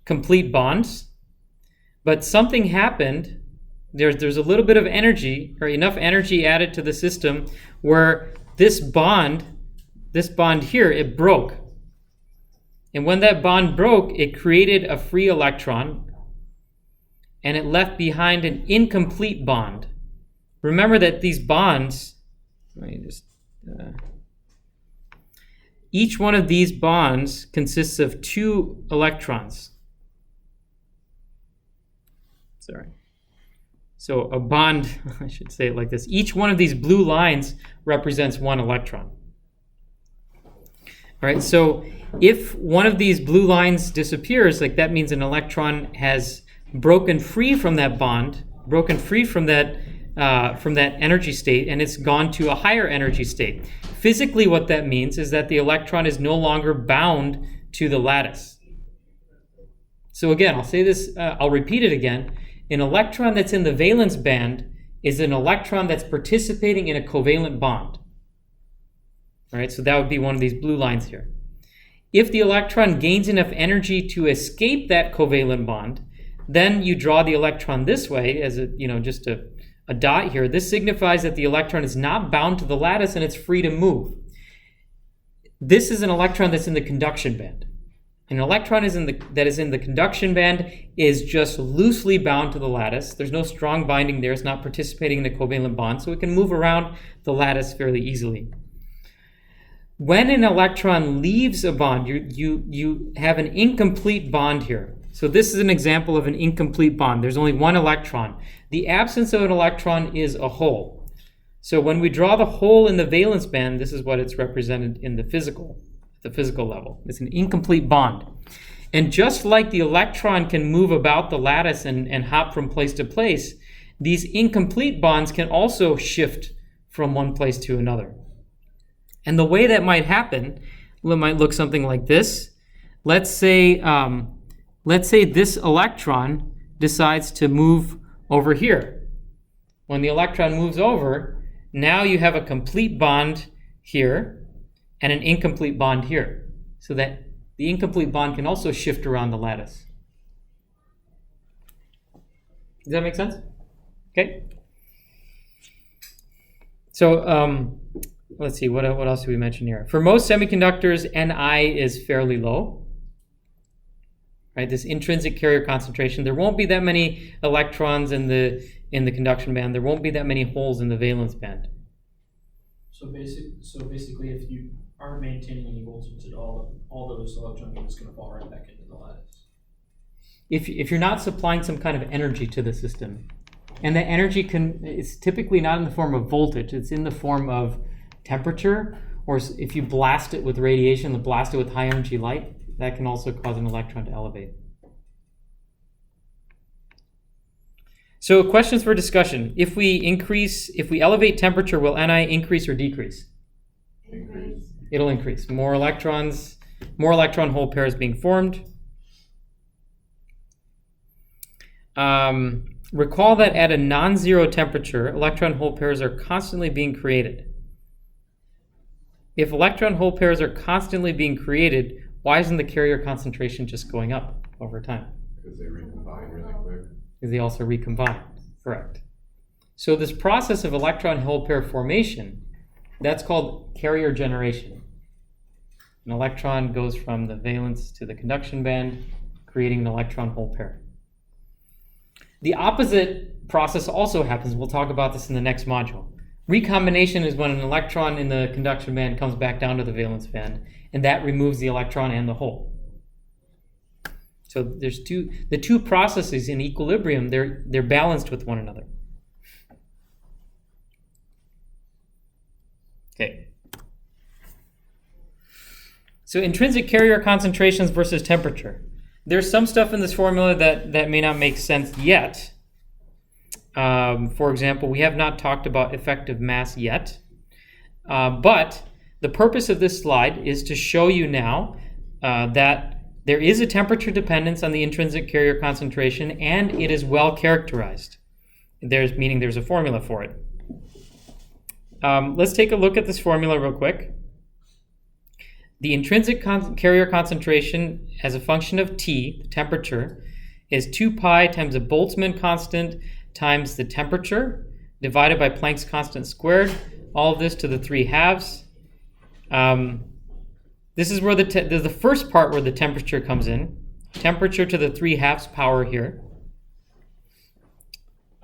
complete bonds, but something happened. There's a little bit of energy, or enough energy added to the system where this bond here, it broke. And when that bond broke, it created a free electron, and it left behind an incomplete bond. Remember that these bonds, each one of these bonds consists of 2 electrons. So a bond, I should say it like this. Each one of these blue lines represents 1 electron. All right, so if one of these blue lines disappears, like that means an electron has broken free from that bond, broken free from that energy state, and it's gone to a higher energy state. Physically, what that means is that the electron is no longer bound to the lattice. So again, I'll say this, I'll repeat it again. An electron that's in the valence band is an electron that's participating in a covalent bond. All right, so that would be one of these blue lines here. If the electron gains enough energy to escape that covalent bond, then you draw the electron this way as just a dot here. This signifies that the electron is not bound to the lattice and it's free to move. This is an electron that's in the conduction band. An electron that is in the conduction band is just loosely bound to the lattice. There's no strong binding there. It's not participating in the covalent bond, so it can move around the lattice fairly easily. When an electron leaves a bond, you have an incomplete bond here. So this is an example of an incomplete bond. There's only 1 electron. The absence of an electron is a hole. So when we draw the hole in the valence band, this is what it's represented in the physical level. It's an incomplete bond. And just like the electron can move about the lattice and hop from place to place, these incomplete bonds can also shift from one place to another. And the way that might happen, it might look something like this. Let's say this electron decides to move over here. When the electron moves over, now you have a complete bond here and an incomplete bond here, so that the incomplete bond can also shift around the lattice. Does that make sense? Okay. So let's see, what else do we mention here? For most semiconductors, Ni is fairly low. Right, this intrinsic carrier concentration. There won't be that many electrons in the conduction band. There won't be that many holes in the valence band. So basically, if you aren't maintaining any voltage at all those electrons are just going to fall right back into the lattice. If you're not supplying some kind of energy to the system, and that energy it's typically not in the form of voltage. It's in the form of temperature or if you blast it with radiation, blast it with high energy light, that can also cause an electron to elevate. So questions for discussion. If we elevate temperature, will Ni increase or decrease? Increase. It'll increase. More electron hole pairs being formed. Recall that at a non-zero temperature, electron hole pairs are constantly being created. If electron hole pairs are constantly being created, why isn't the carrier concentration just going up over time? Because they recombine really quick. Because they also recombine, correct. So this process of electron hole pair formation, that's called carrier generation. An electron goes from the valence to the conduction band, creating an electron hole pair. The opposite process also happens. We'll talk about this in the next module. Recombination is when an electron in the conduction band comes back down to the valence band, and that removes the electron and the hole. So there's the two processes in equilibrium, they're balanced with one another. Okay. So intrinsic carrier concentrations versus temperature. There's some stuff in this formula that may not make sense yet. For example, we have not talked about effective mass yet. But the purpose of this slide is to show you now that there is a temperature dependence on the intrinsic carrier concentration, and it is well characterized. Meaning there's a formula for it. Let's take a look at this formula real quick. The intrinsic carrier concentration as a function of T, the temperature, is 2 pi times the Boltzmann constant times the temperature divided by Planck's constant squared. All of this to the 3/2. This is where the first part where the temperature comes in. Temperature to the 3/2 power here.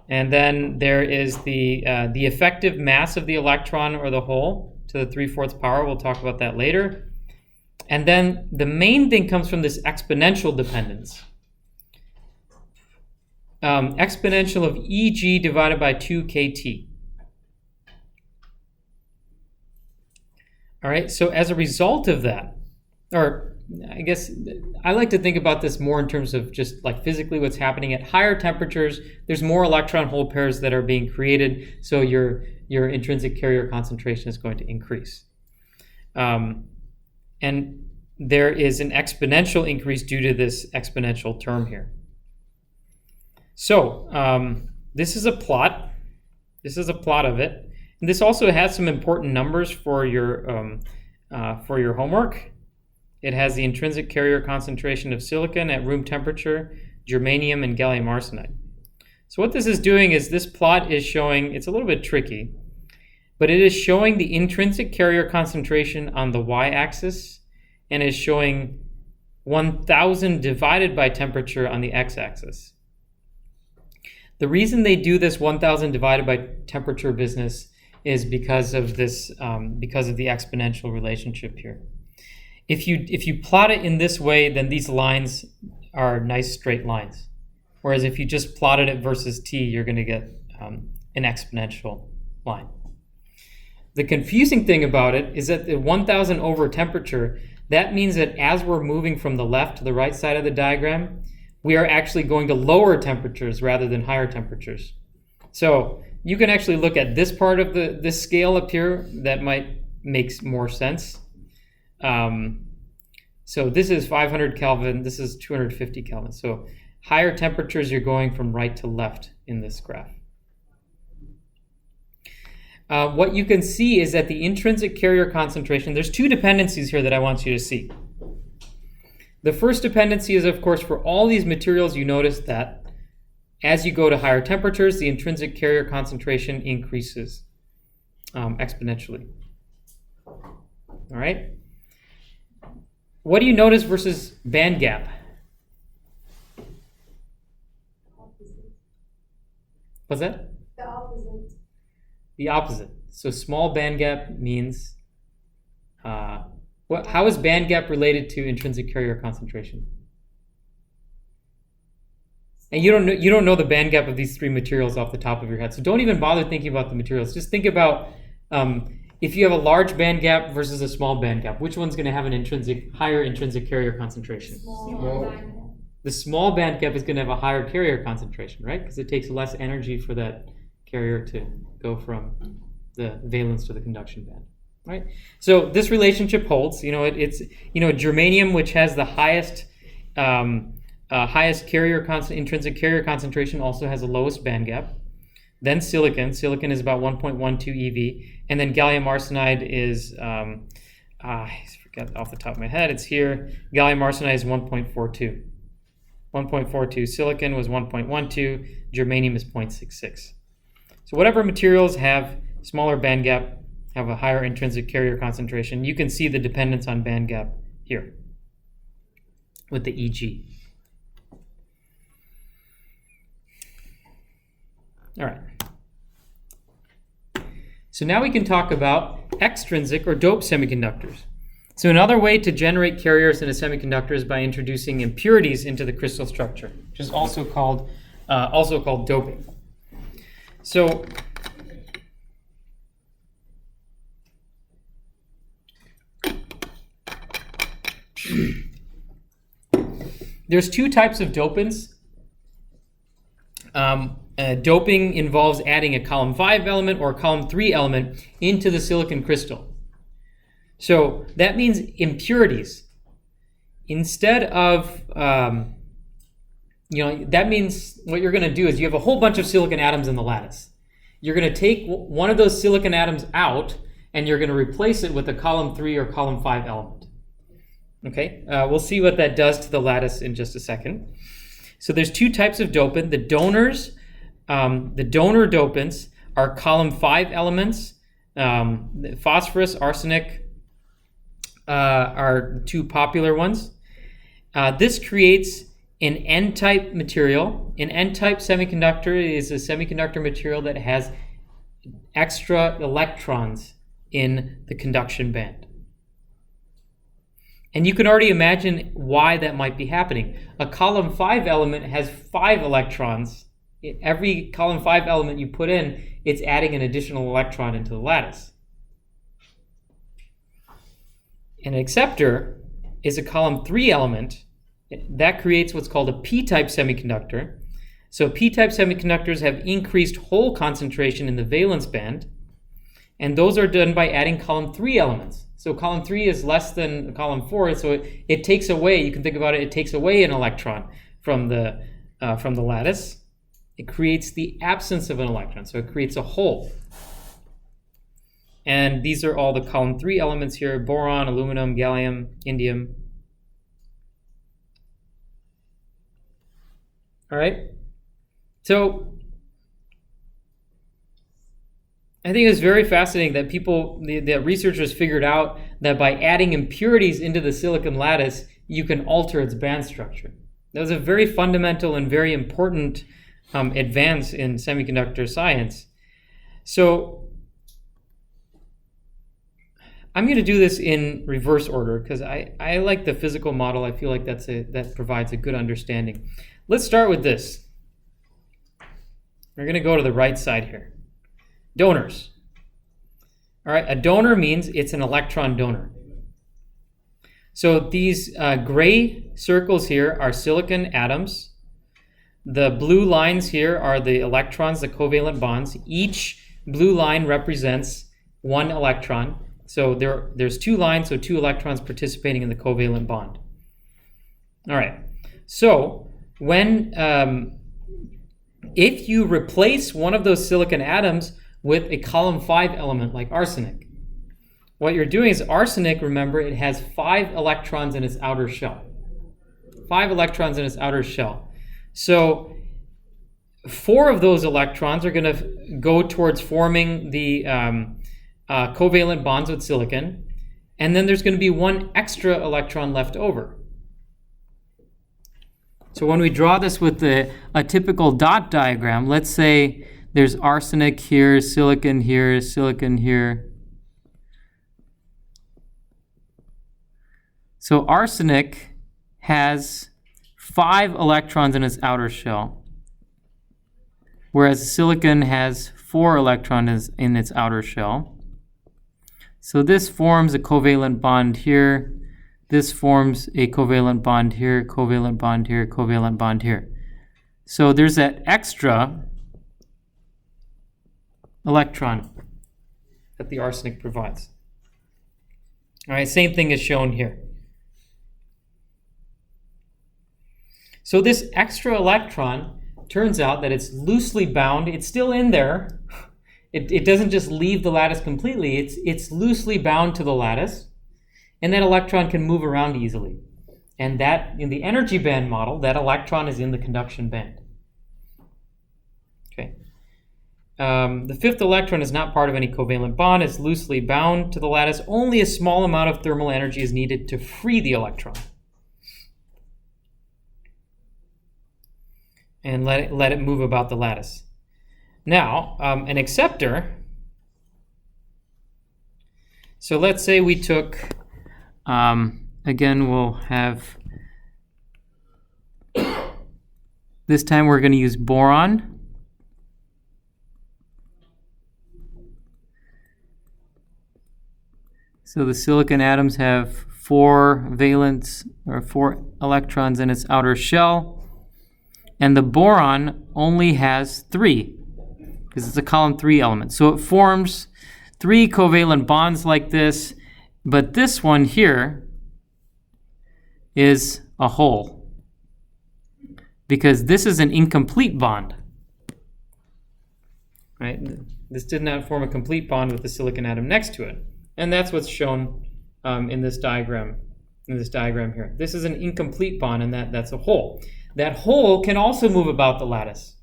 And then there is the effective mass of the electron or the hole to the 3/4 power. We'll talk about that later. And then the main thing comes from this exponential dependence. Exponential of Eg divided by 2 kT. All right, so as a result of that, or I guess I like to think about this more in terms of just like physically what's happening at higher temperatures. There's more electron hole pairs that are being created, so your intrinsic carrier concentration is going to increase. And there is an exponential increase due to this exponential term here. So this is a plot. This is a plot of it. And this also has some important numbers for your homework. It has the intrinsic carrier concentration of silicon at room temperature, germanium, and gallium arsenide. So what this is doing is this plot is showing, it's a little bit tricky, but it is showing the intrinsic carrier concentration on the y-axis and is showing 1,000 divided by temperature on the x-axis. The reason they do this 1,000 divided by temperature business is because of this, because of the exponential relationship here. If you plot it in this way, then these lines are nice straight lines. Whereas if you just plotted it versus t, you're going to get an exponential line. The confusing thing about it is that the 1,000 over temperature, that means that as we're moving from the left to the right side of the diagram, we are actually going to lower temperatures rather than higher temperatures. So you can actually look at this part of this scale up here that might make more sense. So this is 500 Kelvin, this is 250 Kelvin. So higher temperatures, you're going from right to left in this graph. What you can see is that the intrinsic carrier concentration, there's two dependencies here that I want you to see. The first dependency is, of course, for all these materials, you notice that as you go to higher temperatures, the intrinsic carrier concentration increases exponentially. All right? What do you notice versus band gap? Opposite. What's that? The opposite. The opposite. So small band gap means, how is band gap related to intrinsic carrier concentration? And you don't know the band gap of these three materials off the top of your head. So don't even bother thinking about the materials. Just think about if you have a large band gap versus a small band gap, which one's going to have an higher intrinsic carrier concentration? Small. The small band gap is going to have a higher carrier concentration, right? Because it takes less energy for that carrier to go from the valence to the conduction band, right? So this relationship holds. It's germanium, which has the highest intrinsic carrier concentration, also has the lowest band gap. Then silicon. Silicon is about 1.12 eV, and then gallium arsenide is I forget off the top of my head. It's here. Gallium arsenide is 1.42. 1.42. Silicon was 1.12. Germanium is 0.66. So whatever materials have smaller band gap have a higher intrinsic carrier concentration. You can see the dependence on band gap here with the EG. All right. So now we can talk about extrinsic or doped semiconductors. So another way to generate carriers in a semiconductor is by introducing impurities into the crystal structure, which is also called doping. So there's two types of dopants. Doping involves adding a column 5 element or a column 3 element into the silicon crystal. So that means impurities. Instead of, that means what you're going to do is you have a whole bunch of silicon atoms in the lattice. You're going to take one of those silicon atoms out and you're going to replace it with a column 3 or column 5 element. Okay, we'll see what that does to the lattice in just a second. So there's two types of dopant. The donor dopants are column 5 elements. Phosphorus, arsenic are two popular ones. This creates an N-type material. An N-type semiconductor is a semiconductor material that has extra electrons in the conduction band. And you can already imagine why that might be happening. A column 5 element has 5 electrons. Every column 5 element you put in, it's adding an additional electron into the lattice. An acceptor is a column 3 element. That creates what's called a p-type semiconductor. So p-type semiconductors have increased hole concentration in the valence band, and those are done by adding column 3 elements. So column 3 is less than column 4, so it takes away, you can think about it, it takes away an electron from the lattice. It creates the absence of an electron, so it creates a hole. And these are all the column 3 elements here: boron, aluminum, gallium, indium. All right? So I think it's very fascinating that the researchers figured out that by adding impurities into the silicon lattice, you can alter its band structure. That was a very fundamental and very important advance in semiconductor science. So I'm going to do this in reverse order because I like the physical model. I feel like that provides a good understanding. Let's start with this. We're going to go to the right side here. Donors. All right, a donor means it's an electron donor. So these gray circles here are silicon atoms. The blue lines here are the electrons, the covalent bonds. Each blue line represents one electron. So there's two lines, so 2 electrons participating in the covalent bond. All right, so when if you replace one of those silicon atoms with a column 5 element like arsenic, what you're doing is arsenic, remember, it has 5 electrons in its outer shell. 5 electrons in its outer shell. So 4 of those electrons are going to go towards forming the covalent bonds with silicon, and then there's going to be 1 extra electron left over. So when we draw this with a typical dot diagram, let's say there's arsenic here, silicon here, silicon here. So arsenic has 5 electrons in its outer shell, whereas silicon has 4 electrons in its outer shell. So this forms a covalent bond here. This forms a covalent bond here, covalent bond here, covalent bond here. So there's that extra electron that the arsenic provides. All right, same thing is shown here. So this extra electron, turns out that it's loosely bound. It's still in there. It doesn't just leave the lattice completely. It's loosely bound to the lattice, and that electron can move around easily. And that, in the energy band model, that electron is in the conduction band. Okay. The fifth electron is not part of any covalent bond. It's loosely bound to the lattice. Only a small amount of thermal energy is needed to free the electron and let it move about the lattice. Now, an acceptor. So let's say we took, again, we'll have, this time we're going to use boron. So the silicon atoms have 4 valence, or 4 electrons in its outer shell, and the boron only has 3, because it's a column 3 element. So it forms 3 covalent bonds like this, but this one here is a hole, because this is an incomplete bond. Right? This did not form a complete bond with the silicon atom next to it. And that's what's shown in this diagram. Here. This is an incomplete bond, and that's a hole. That hole can also move about the lattice.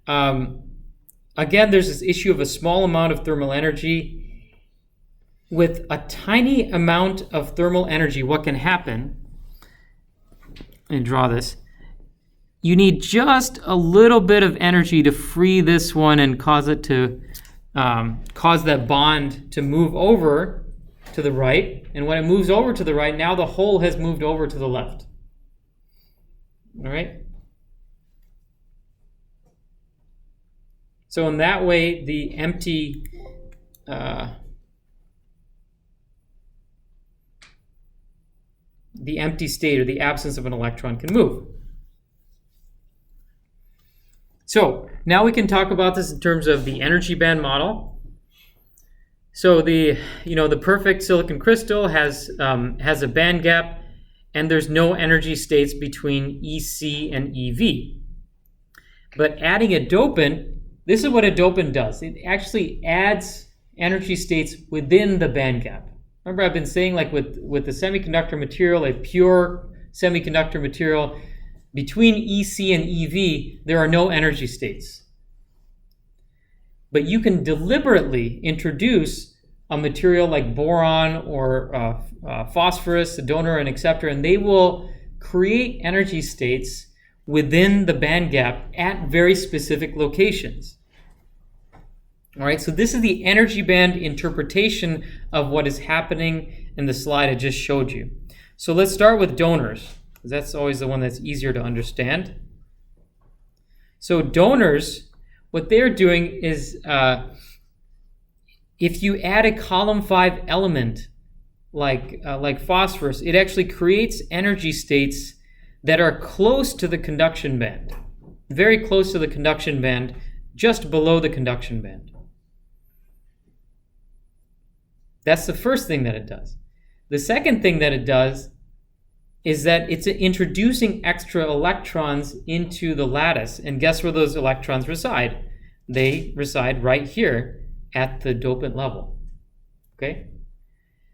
Again, there's this issue of a small amount of thermal energy. With a tiny amount of thermal energy, what can happen? Let me draw this. You need just a little bit of energy to free this one and cause it to cause that bond to move over to the right. And when it moves over to the right, now the hole has moved over to the left. All right? So in that way, the empty state, or the absence of an electron, can move. So now we can talk about this in terms of the energy band model. So the perfect silicon crystal has a band gap, and there's no energy states between EC and EV. But adding a dopant, this is what a dopant does. It actually adds energy states within the band gap. Remember, I've been saying, like with the semiconductor material, a pure semiconductor material, between EC and EV, there are no energy states. But you can deliberately introduce a material like boron or phosphorus, a donor and acceptor, and they will create energy states within the band gap at very specific locations. All right, so this is the energy band interpretation of what is happening in the slide I just showed you. So let's start with donors, because that's always the one that's easier to understand. So donors, what they're doing is, if you add a column 5 element like phosphorus, it actually creates energy states that are close to the conduction band, very close to the conduction band, just below the conduction band. That's the first thing that it does. The second thing that it does is that it's introducing extra electrons into the lattice. And guess where those electrons reside? They reside right here at the dopant level. Okay?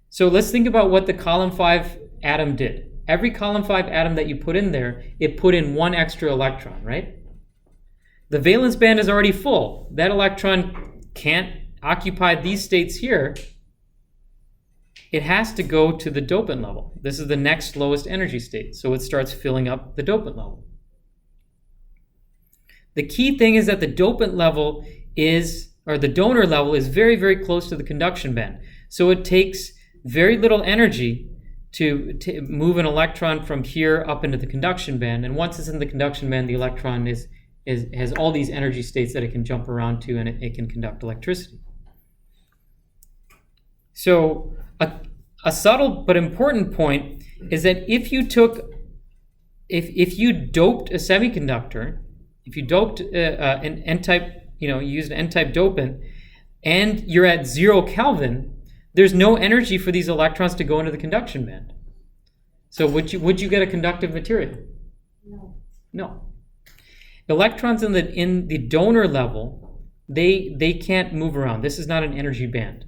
So let's think about what the column 5 atom did. Every column 5 atom that you put in there, it put in 1 extra electron, right? The valence band is already full. That electron can't occupy these states here. It has to go to the dopant level. This is the next lowest energy state, so it starts filling up the dopant level. The key thing is that the dopant level the donor level is very, very close to the conduction band. So it takes very little energy to move an electron from here up into the conduction band, and once it's in the conduction band, the electron is has all these energy states that it can jump around to, and it can conduct electricity. So a subtle but important point is that if you doped a semiconductor, if you doped an n-type, you used an n-type dopant, and you're at 0 Kelvin, there's no energy for these electrons to go into the conduction band. So would you get a conductive material? No. No. Electrons in the donor level, they can't move around. This is not an energy band.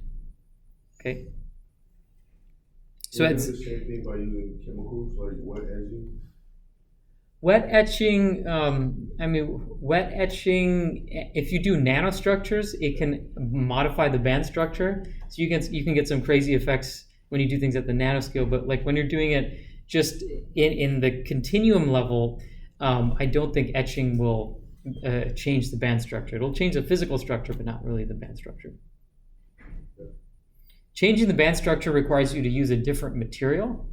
Okay. So Isn't it's the same thing by using chemicals like wet etching. Wet etching, wet etching, if you do nanostructures, it can modify the band structure. So you can get some crazy effects when you do things at the nanoscale, but like when you're doing it just in the continuum level, I don't think etching will change the band structure. It'll change the physical structure, but not really the band structure. Changing the band structure requires you to use a different material.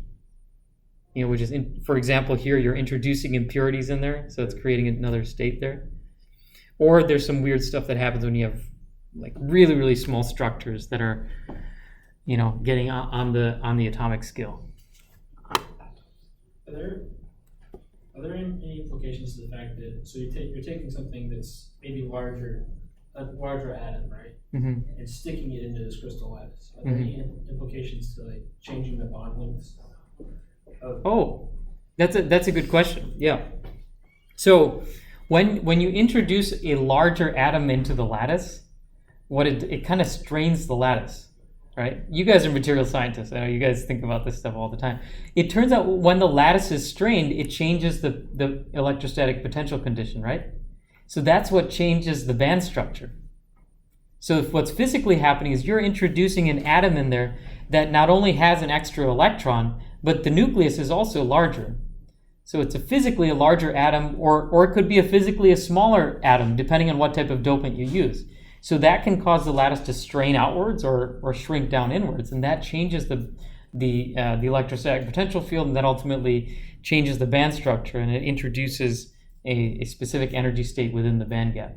Which is, for example, here you're introducing impurities in there, so it's creating another state there. Or there's some weird stuff that happens when you have like really, really small structures that are, getting on the atomic scale. Are there any implications to the fact that you're taking something that's maybe a larger atom, right, Mm-hmm. and sticking it into this crystal lattice? Are there any implications to like changing the bond lengths? Oh, that's a good question. Yeah. So when you introduce a larger atom into the lattice, it kind of strains the lattice, right? You guys are material scientists. I know you guys think about this stuff all the time. It turns out when the lattice is strained, it changes the electrostatic potential condition, right? So that's what changes the band structure. So what's physically happening is you're introducing an atom in there that not only has an extra electron, but the nucleus is also larger. So it's physically a larger atom, or it could be physically a smaller atom, depending on what type of dopant you use. So that can cause the lattice to strain outwards or shrink down inwards, and that changes the electrostatic potential field, and that ultimately changes the band structure, and it introduces a specific energy state within the band gap.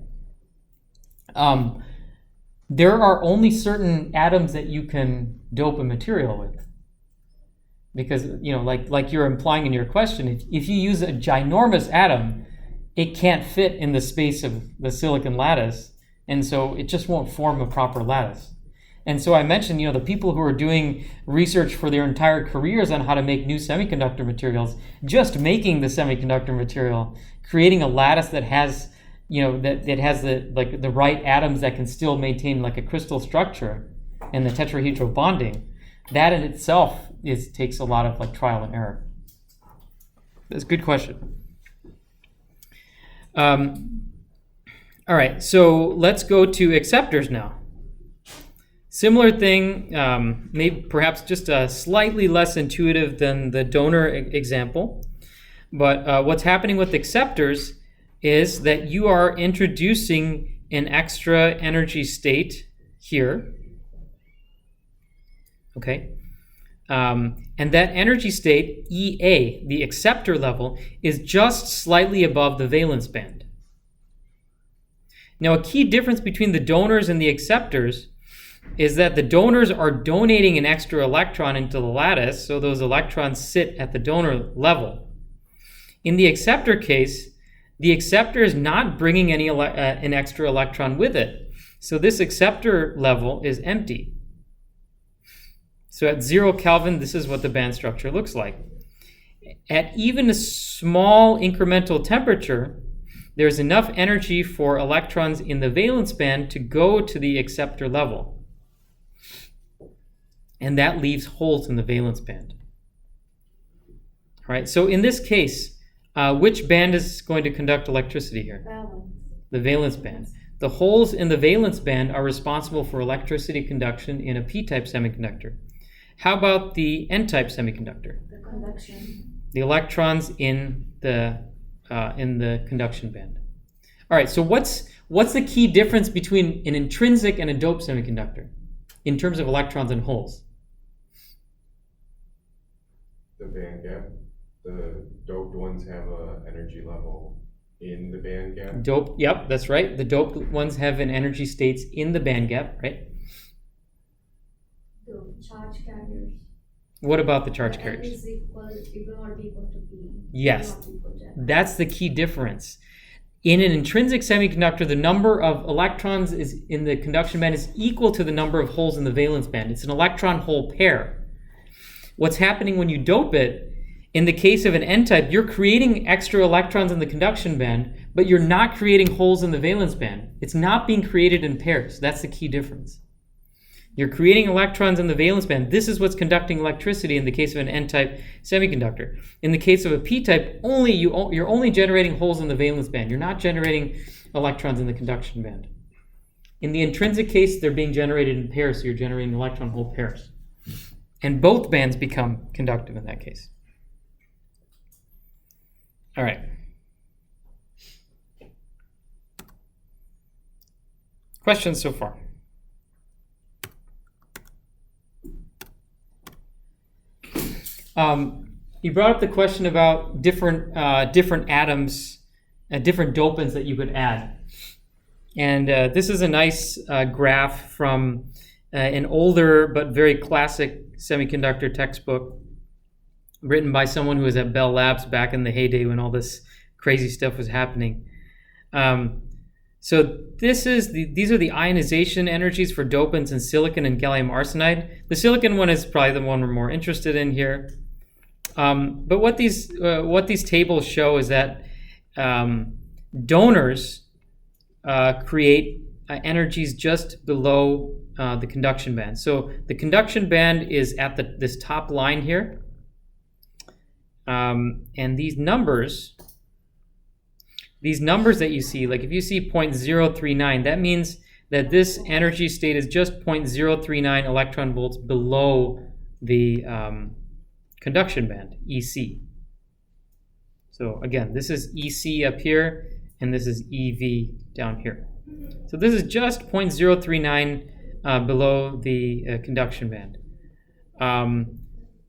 There are only certain atoms that you can dope a material with. Because, like you're implying in your question, if you use a ginormous atom, it can't fit in the space of the silicon lattice, and so it just won't form a proper lattice. And so I mentioned, the people who are doing research for their entire careers on how to make new semiconductor materials, just making the semiconductor material, creating a lattice that has, that has the right atoms that can still maintain like a crystal structure and the tetrahedral bonding, that in itself takes a lot of like trial and error. That's a good question. All right, so let's go to acceptors now. Similar thing, maybe perhaps just slightly less intuitive than the donor example. But what's happening with acceptors is that you are introducing an extra energy state here. Okay. And that energy state, EA, the acceptor level, is just slightly above the valence band. Now, a key difference between the donors and the acceptors is that the donors are donating an extra electron into the lattice, so those electrons sit at the donor level. In the acceptor case, the acceptor is not bringing any an extra electron with it, so this acceptor level is empty. So at 0 Kelvin, this is what the band structure looks like. At even a small incremental temperature, there's enough energy for electrons in the valence band to go to the acceptor level. And that leaves holes in the valence band. All right, so in this case, which band is going to conduct electricity here? Balance. The valence band. The holes in the valence band are responsible for electricity conduction in a p-type semiconductor. How about the n-type semiconductor? The conduction. The electrons in the conduction band. All right, so what's the key difference between an intrinsic and a doped semiconductor in terms of electrons and holes? The band gap. The doped ones have a energy level in the band gap? Yep, that's right. The doped ones have an energy states in the band gap, right? The charge carriers. What about the charge N carriers? is equal or equal to P. Yes. Not equal to N. That's the key difference. In an intrinsic semiconductor, the number of electrons is in the conduction band is equal to the number of holes in the valence band. It's an electron-hole pair. What's happening when you dope it, in the case of an N-type, you're creating extra electrons in the conduction band, but you're not creating holes in the valence band. It's not being created in pairs. That's the key difference. You're creating electrons in the valence band. This is what's conducting electricity in the case of an N-type semiconductor. In the case of a P-type, you're only generating holes in the valence band. You're not generating electrons in the conduction band. In the intrinsic case, they're being generated in pairs, so you're generating electron-hole pairs. And both bands become conductive in that case. All right. Questions so far? You brought up the question about different atoms, different dopants that you could add. And this is a nice graph from an older but very classic semiconductor textbook written by someone who was at Bell Labs back in the heyday when all this crazy stuff was happening. So these are the ionization energies for dopants in silicon and gallium arsenide. The silicon one is probably the one we're more interested in here. But what these tables show is that donors create energies just below the conduction band. So the conduction band is at this top line here. And these numbers that you see, like if you see 0.039, that means that this energy state is just 0.039 electron volts below the conduction band, EC. So again, this is EC up here, and this is EV down here. So this is just 0.039 below the conduction band.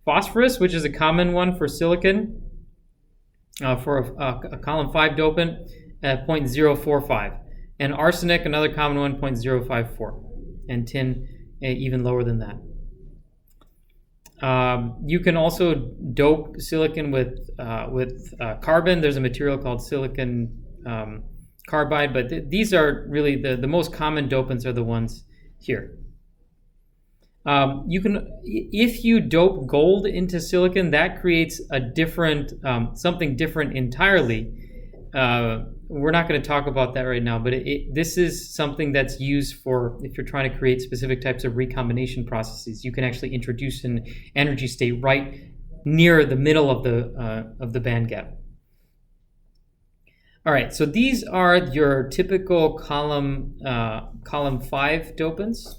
Phosphorus, which is a common one for silicon, for a column 5 dopant, at 0.045. And arsenic, another common one, 0.054. And tin, even lower than that. You can also dope silicon with carbon. There's a material called silicon carbide, but these are really the most common dopants are the ones here. You can, if you dope gold into silicon, that creates a different, something different entirely. We're not going to talk about that right now, but this is something that's used for if you're trying to create specific types of recombination processes. You can actually introduce an energy state right near the middle of the band gap. All right, so these are your typical column 5 dopants.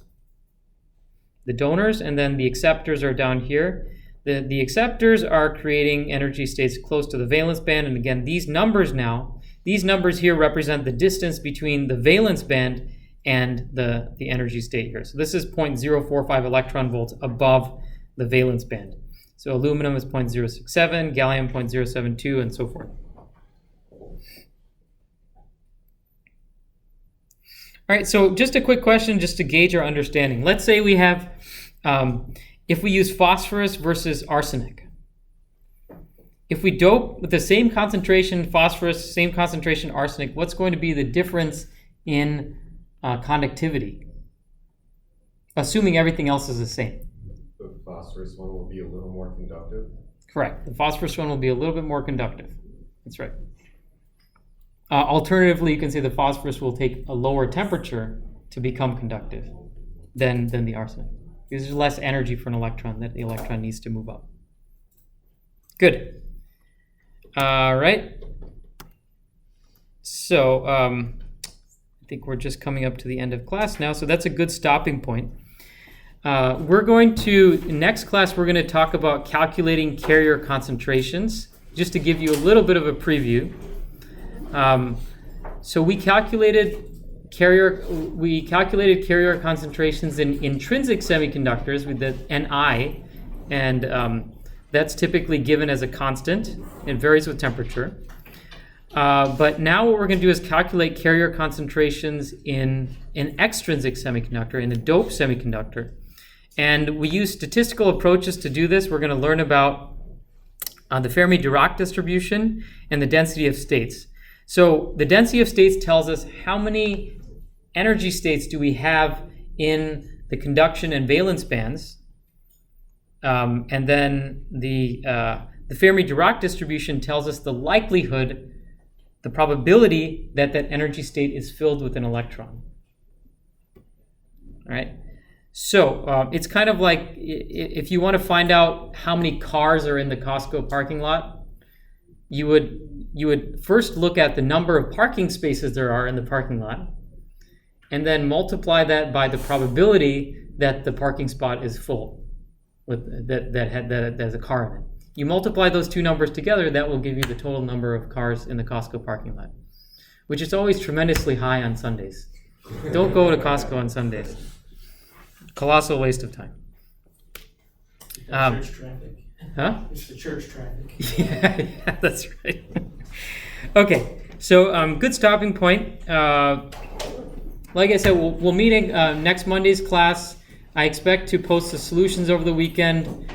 The donors, and then the acceptors are down here. The acceptors are creating energy states close to the valence band, and again, these numbers here represent the distance between the valence band and the energy state here. So this is 0.045 electron volts above the valence band. So aluminum is 0.067, gallium 0.072, and so forth. All right, so just a quick question just to gauge our understanding. Let's say we have, if we use phosphorus versus arsenic. If we dope with the same concentration phosphorus, same concentration arsenic, what's going to be the difference in conductivity? Assuming everything else is the same. The phosphorus one will be a little more conductive? Correct. The phosphorus one will be a little bit more conductive. That's right. Alternatively, you can say the phosphorus will take a lower temperature to become conductive than the arsenic. Because there's less energy for an electron that the electron needs to move up. Good. All right. So I think we're just coming up to the end of class now, so that's a good stopping point. Next class, we're going to talk about calculating carrier concentrations, just to give you a little bit of a preview. So we calculated carrier concentrations in intrinsic semiconductors with the Ni, and that's typically given as a constant. It varies with temperature. But now what we're going to do is calculate carrier concentrations in an extrinsic semiconductor, in a doped semiconductor. And we use statistical approaches to do this. We're going to learn about the Fermi-Dirac distribution and the density of states. So the density of states tells us how many energy states do we have in the conduction and valence bands. And then the Fermi-Dirac distribution tells us the likelihood, the probability that that energy state is filled with an electron. All right. So it's kind of like if you want to find out how many cars are in the Costco parking lot, you would first look at the number of parking spaces there are in the parking lot, and then multiply that by the probability that the parking spot is full with that has a car in it. You multiply those two numbers together, that will give you the total number of cars in the Costco parking lot, which is always tremendously high on Sundays. Don't go to Costco on Sundays. Colossal waste of time. Church traffic. Huh? It's the church traffic. Yeah, that's right. Okay, so good stopping point. Like I said, we'll meet next Monday's class. I expect to post the solutions over the weekend.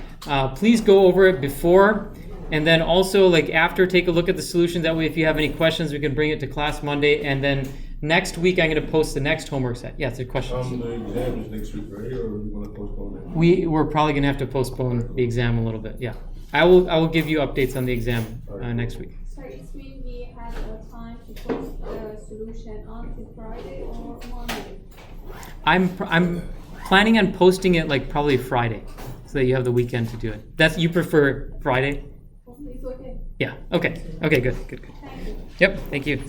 Please go over it before, and then also like after, take a look at the solution. That way, if you have any questions, we can bring it to class Monday, and then next week I'm going to post the next homework set. Yes, there are questions. The exam is next week, right? Or are you going to postpone it? We're probably going to have to postpone the exam a little bit. Yeah, I will give you updates on the exam next week. So it means we have a time to post the solution until Friday or Monday? I'm planning on posting it like probably Friday, so that you have the weekend to do it. You prefer Friday? It's okay. Yeah. Okay. Okay. Good. Thank you. Yep. Thank you.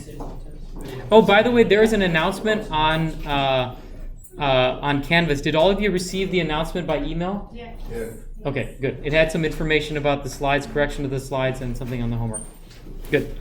Oh, by the way, there is an announcement on Canvas. Did all of you receive the announcement by email? Yeah. Yeah. Okay. Good. It had some information about the slides, correction of the slides, and something on the homework. Good.